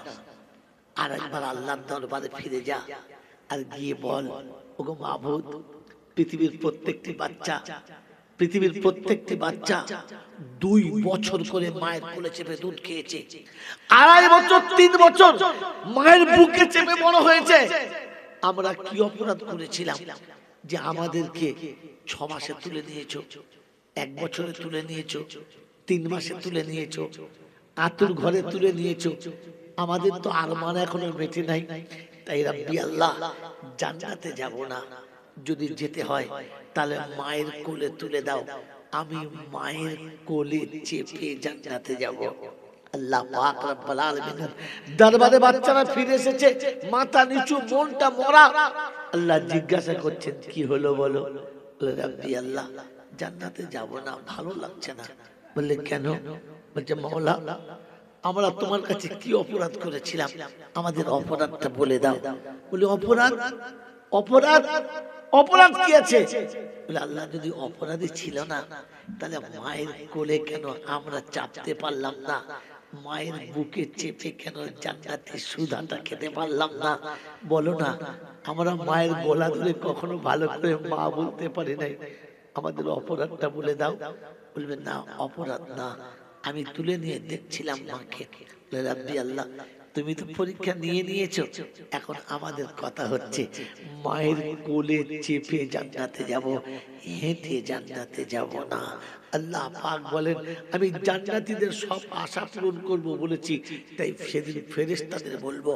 আর একবার আল্লাহর দরবারে ফিরে যা, আর গিয়ে বল, ওগো মাবুদ, পৃথিবীর প্রত্যেকটি বাচ্চা 2 বছর করে মায়ের কোলে চেপে দুধ খেয়েছে, 2.5 বছর 3 বছর মায়ের বুকে চেপে বড় হয়েছে। আমরা কি অপরাধ করেছিলাম যে আমাদেরকে 6 মাসে তুলে নিয়েছো, 1 বছরে তুলে নিয়েছো, 3 মাসে তুলে নিয়েছো, আতুর ঘরে তুলে নিয়েছো? আমাদের তো আরমান এখনো মেটে নাই। তাই রাব্বি আল্লাহ, জান্নাতে যাব না, যদি যেতে হয় তাহলে মায়ের কোলে তুলে দাও, আমি মায়ের কোলে চেপে জান্নাতে যাব। আল্লাহ পাক রব্বুল আলামিনের দরবারে বাচ্চারা ফিরে এসেছে, মাথা নিচু, মনটা মরা। আল্লাহ জিজ্ঞাসা করছেন, কি হলো বলো? বলে, রাব্বি আল্লাহ, জান্নাতে যাব না, ভালো লাগছে না। বললে কেন? বলছে, মাওলা, আমরা তোমার কাছে কি অপরাধ করেছিলাম, আমাদের অপরাধটা বলে দাও। বলে, অপরাধ কি আছে? বলে, আল্লাহ, যদি অপরাধী ছিল না তাহলে মায়ের কোলে কেন আমরা চাপতে পারলাম না, মায়ের বুকে চেপে কেন জান্নাতের সুধাটা খেতে পারলাম না? বলো না, আমরা মায়ের গলা ধরে কখনো ভালো করে মা বলতে পারি নাই, আমাদের অপরাধটা বলে দাও। বলবে, না, অপরাধ না, আমি তুলে নিয়ে দেখছিলাম মাকে। রাব্বি আল্লাহ, তুমি তো পরীক্ষা নিয়ে নিয়েছো, এখন আমাদের কথা হচ্ছে মায়ের কোলে চেপে জান্নাতে যাব, হেঁটে জান্নাতে যাব না। আল্লাহ পাক বলেন, আমি জান্নাতীদের সব আশা পূরণ করব বলেছি, তাই সেদিন ফেরেশতাদের বলবো,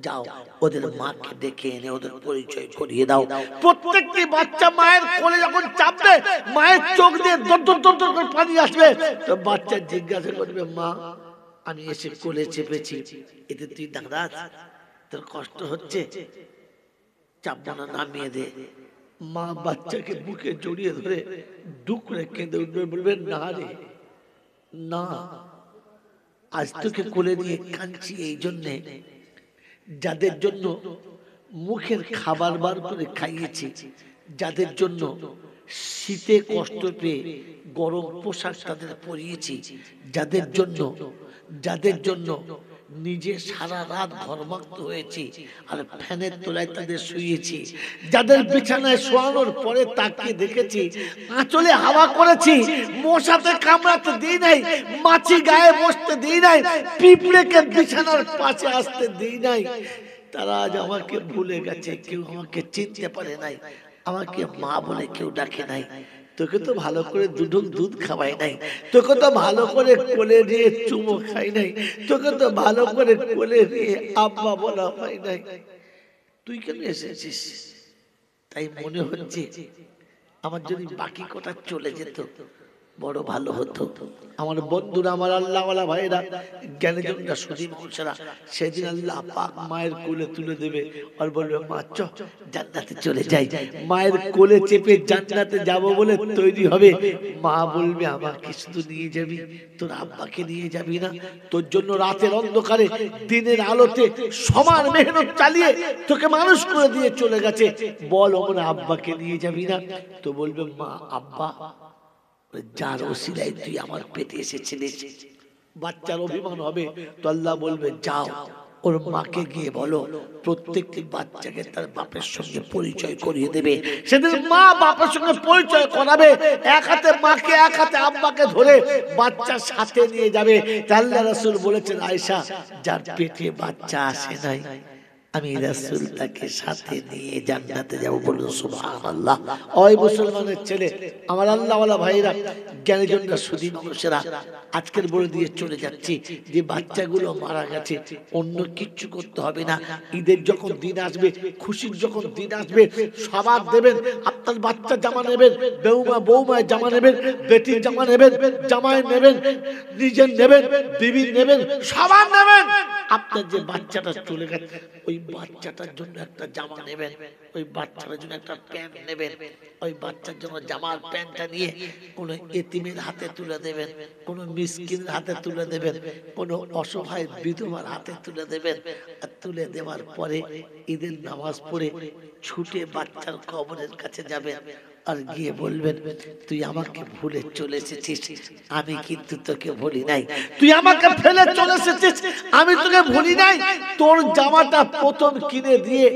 যাও ওদের মাকে ডেকে এনে ওদের পরিচয় করিয়ে দাও। প্রত্যেকটি বাচ্চা মায়ের কোলে যখন চাপবে, মায়ের চোখ দিয়ে দর দর দর দর করে পানি আসবে, তো বাচ্চা জিজ্ঞাসা করবে, মা, আমি এসে কোলে চেপেছি, এতে তুই নারাজ, তোর কষ্ট হচ্ছে, চাপবো না, নামিয়ে দে। মা বাচ্চাকে বুকে জড়িয়ে ধরে দুঃখ করে কেঁদে উঠবে, বলবে, না রে, না, আজ তোকে কোলে নিয়ে কাঁদছি এই জন্যে, যাদের জন্য মুখের খাবার বার করে খাইয়েছি, যাদের জন্য শীতে কষ্ট পেয়ে গরম পোশাক তাদের পরিয়েছি, যাদের জন্য নিজে সারা রাত ঘরমাক্ত হয়েছি আর ফ্যানের তলায় তাদের শুয়েছি, যাদের বিছানায় শোয়ানোর পরে তাকিয়ে দেখেছি, আঁচলে হাওয়া করেছি, মশাতে কামড়াতে দিই নাই, মাছি গায়ে বসতে দিই নাই, পিঁপড়েকে বিছানার পাশে আসতে দিই নাই, তারা আজ আমাকে ভুলে গেছে, কেউ আমাকে চিনতে পারে নাই, আমাকে মা বলে কেউ ডাকে নাই। তোকে তো ভালো করে দুধ খাওয়াই নাই, তোকে তো ভালো করে কোলে নিয়ে চুমো খাই নাই, তোকে তো ভালো করে কোলে নিয়ে আব্বা বলা হয় নাই, তুই কেন এসেছিস? তাই মনে হচ্ছে আমার যদি বাকি কথা চলে যেত বড় ভালো হতো। আমার বন্ধুরা, আমার আল্লাহওয়ালা ভাইরা, জ্ঞানীজনরা, সুধী মানুষেরা, সেদিন আল্লাহ পাক মায়ের কোলে তুলে দেবে আর বলবে, মা চ জান্নাতে চলে যাই। মায়ের কোলে চেপে জান্নাতে যাব বলে তৈরি হবে, মা বলবে, আমাকে শুধু নিয়ে যাবি, তোর আব্বাকে নিয়ে যাবি না? তোর জন্য রাতের অন্ধকারে দিনের আলোতে সমান মেহনত চালিয়ে তোকে মানুষ করে দিয়ে চলে গেছে, বল ওমরা আব্বাকে নিয়ে যাবি না? তো বলবে, মা, আব্বা, যার ওসিলায় তুই আমার পেটে এসেছিলিস। বাচ্চার অভিমান হবে, তো আল্লাহ বলবে, যাও ওর মাকে গিয়ে বলো প্রত্যেকটি বাচ্চাকে তার বাপের সঙ্গে পরিচয় করিয়ে দেবে। সেদিন মা বাপের সঙ্গে পরিচয় করাবে, এক হাতে মাকে এক হাতে আব্বাকে ধরে বাচ্চার সাথে নিয়ে যাবে। আল্লাহ রাসূল বলেছেন, আয়েশা, যার পেটে বাচ্চা আসে নাই আমি রাসূল তাকে সাথে নিয়ে জান্নাতে যাব। বলুন সুবহানাল্লাহ। ওই মুসলমানের ছেলে, আমার আল্লাহওয়ালা ভাইরা, জ্ঞানীজনরা, সুধী মানুষেরা, আজকের বলে দিয়ে চলে যাচ্ছি যে বাচ্চাগুলো মারা গেছে, অন্য কিচ্ছু করতে হবে না। ঈদের যখন দিন আসবে, খুশির যখন দিন আসবে, সবার দেবেন। আপনার বাচ্চা জামা নেবেন, বৌমায় জামা নেবেন, বেটির জামা নেবেন, জামাই নেবেন, নিজের নেবেন, বিবির নেবেন, সবার নেবেন। আপনার যে বাচ্চাটা চলে গেছে ওই বাচ্চাটার জন্য একটা জামা নেবেন, ওই বাচ্চাটার জন্য একটা প্যান্ট নেবেন। ওই বাচ্চার জন্য জামার প্যান্টটা নিয়ে কোনো এতিমের হাতে তুলে দেবেন, কোনো মিসকিনের হাতে তুলে দেবেন, কোনো অসহায় বিধবার হাতে তুলে দেবেন। আর তুলে দেওয়ার পরে ঈদের নামাজ পড়ে ছুটে বাচ্চার কবরের কাছে যাবেন আর গিয়ে বলবেন, তুই আমাকে ভুলে চলে এসেছিস, আমি কিন্তু তোকে ভুলি নাই। তুই আমাকে ফেলে চলে এসেছিস, আমি তোকে ভুলি নাই। তোর জামাটা প্রথম কিনে দিয়ে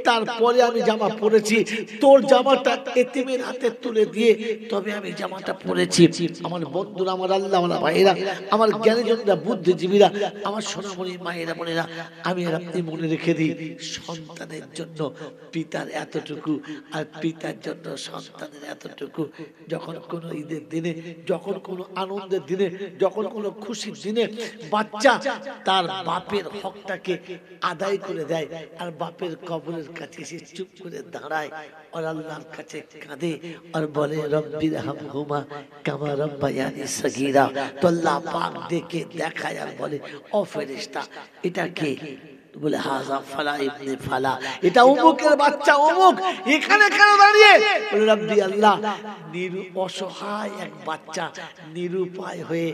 তারপরে আমি জামা পরেছি, তোর জামাটা এতিমের হাতে তুলে দিয়ে তবে আমি জামাটা পরেছি। আমার বন্ধুরা, আমার আল্লাহওয়ালা ভাইরা, আমার জ্ঞানীজনরা, বুদ্ধিজীবীরা, আমার সোনামণি মায়েরা, বোনেরা, আমি আর আপনি মনে রেখে দিই, সন্তানের জন্য পিতার এতটুকু আর পিতার জন্য সন্তানের এতটুকু। যখন কোনো ঈদের দিনে, যখন কোনো আনন্দের দিনে, যখন কোনো খুশির দিনে বাচ্চা তার বাপের হকটাকে আদায় করে দেয় আর বাপের কবরের কাছে এসে চুপ করে দাঁড়ায় আর আল্লাহর কাছে কাঁদে আর বলে, রব্বির হামহুমা কামা রাব্বায়ানি সগীরা, তো আল্লাহ পাক ডেকে দেখায় আর বলে, ও ফেরেশতা, এটা কে? বলে, হাজা ফালা ইবনে ফালা, এটা অমুকের বাচ্চা অমুক, এখানে কেন দাঁড়িয়ে? বলে, রব্বি আল্লাহ, অসহায় এক বাচ্চা, নিরুপায় হয়ে,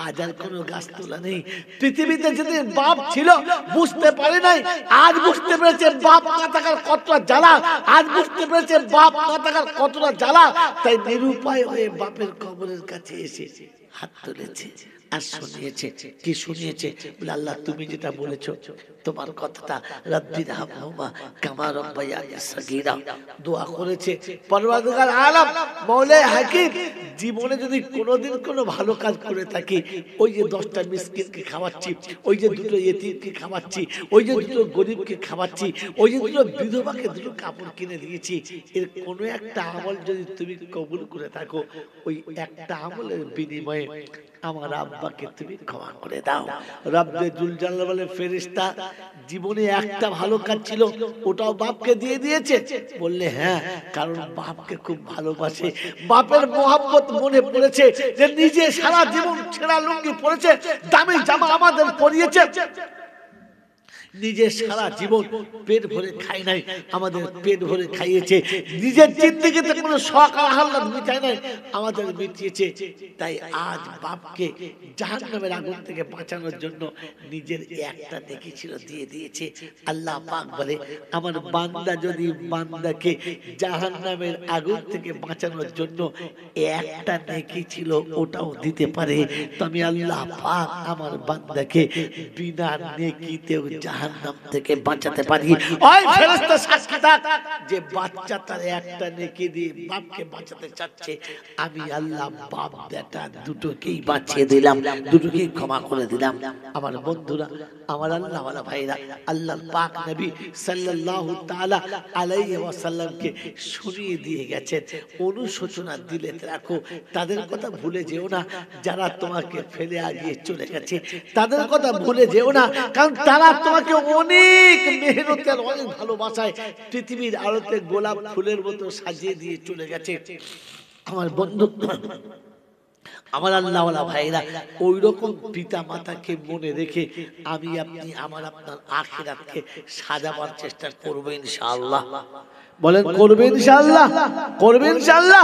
আজ আর কোনো গাছ তোলা নেই। পৃথিবীতে যেদিন বাপ ছিল বুঝতে পারে নাই, আজ বুঝতে পেরেছে বাপ না থাকার কতটা জ্বালা, আজ বুঝতে পেরেছে বাপ না থাকার কতটা জ্বালা। তাই নিরুপায় হয়ে বাপের কবরের কাছে এসে হাত তুলেছে আর শুনিয়েছে। কি শুনিয়েছে? বলে, আল্লাহ তুমি যেটা বলেছো, তোমার কথাটা, রব্বির হামহুমা কামা রাব্বায়ানি সগীরা, দোয়া করেছে। পরওয়ারদিগার আলম, মওলাই হাকিম, জীবনে যদি কোনোদিন কোনো ভালো কাজ করে থাকি, ওই যে 10টা মিসকিনকে খাওয়াচ্ছি, ওই যে 2টো ইতিমকে খাওয়াচ্ছি, ওই যে 2টো গরিবকে খাওয়াচ্ছি, ওই যে 2টো বিধবাকে 2টো কাপড় কিনে দিয়েছি, এর কোনো একটা আমল যদি তুমি কবুল করে থাকো, ওই একটা আমলের বিনিময়ে আমার আব্বাকে তুমি ক্ষমা করে দাও। রব্বে জুল জালাল বলে, ফেরেশতা, জীবনে একটা ভালো কাজ ছিল, ওটাও বাপকে দিয়ে দিয়েছে? বললে, হ্যাঁ, কারণ বাপকে খুব ভালোবাসে, বাপের মোহাব্বত মনে পড়েছে, যে নিজে সারা জীবন ছেঁড়া লুঙ্গি পরেছে, দামি জামা আমাদের পরিয়েছে, নিজের সারা জীবন পেট ভরে খাই নাই, আমাদের পেট ভরে খাইয়েছে, নিজের জিন্দেগিতে কোনো শখ আর আহ্লাদ মিটায় নাই, আমাদের মিটিয়েছে। তাই আজ বাপকে জাহান্নামের আগুন থেকে বাঁচানোর জন্য নিজের একটা নেকি ছিল দিয়ে দিয়েছে। আল্লাহ পাক বলে, আমার বান্দা যদি বান্দাকে জাহান্নামের আগুন থেকে বাঁচানোর জন্য একটা নেকি ছিল ওটাও দিতে পারে, তো আমি আল্লাহ পাক আমার বান্দাকে বিনা নেকিতেও জাহান্নাম থেকে বাঁচাতে পারি। ওই ফেরেশতা সাক্ষী থাক, যে বাচ্চা তার একটা নেকি দিয়ে বাপকে বাঁচাতে চাচ্ছে, আমি আল্লাহ বাপ বেটা দুটোকেই বাঁচিয়ে দিলাম, দুটোকেই ক্ষমা করে দিলাম। আমার বন্ধুরা, আমার আল্লাহওয়ালা ভাইরা, আল্লাহর পাক নবী সাল্লাল্লাহু তাআলা আলাইহি ওয়াসাল্লামকে শুনিয়ে দিয়ে গেছেন, অনুশোচনা দিলে রাখো, তাদের কথা ভুলে যেও না যারা তোমাকে ফেলে আগিয়ে চলে গেছে, তাদের কথা ভুলে যেও না, কারণ তারা তোমাকে অনেক মেহনত আর অনেক ভালোবাসায় পৃথিবীর আলোতে গোলাপ ফুলের মতো সাজিয়ে দিয়ে চলে গেছে। আমার বন্ধু, আমার আল্লাহওয়ালা ভাইরা, ওই রকম পিতা মাতাকে মনে রেখে আমি আপনি আমার আপনার আখিরাতকে সাজাবার চেষ্টা করবো ইনশাআল্লাহ। বলেন, করবে ইনশাআল্লাহ? করবে ইনশাআল্লাহ?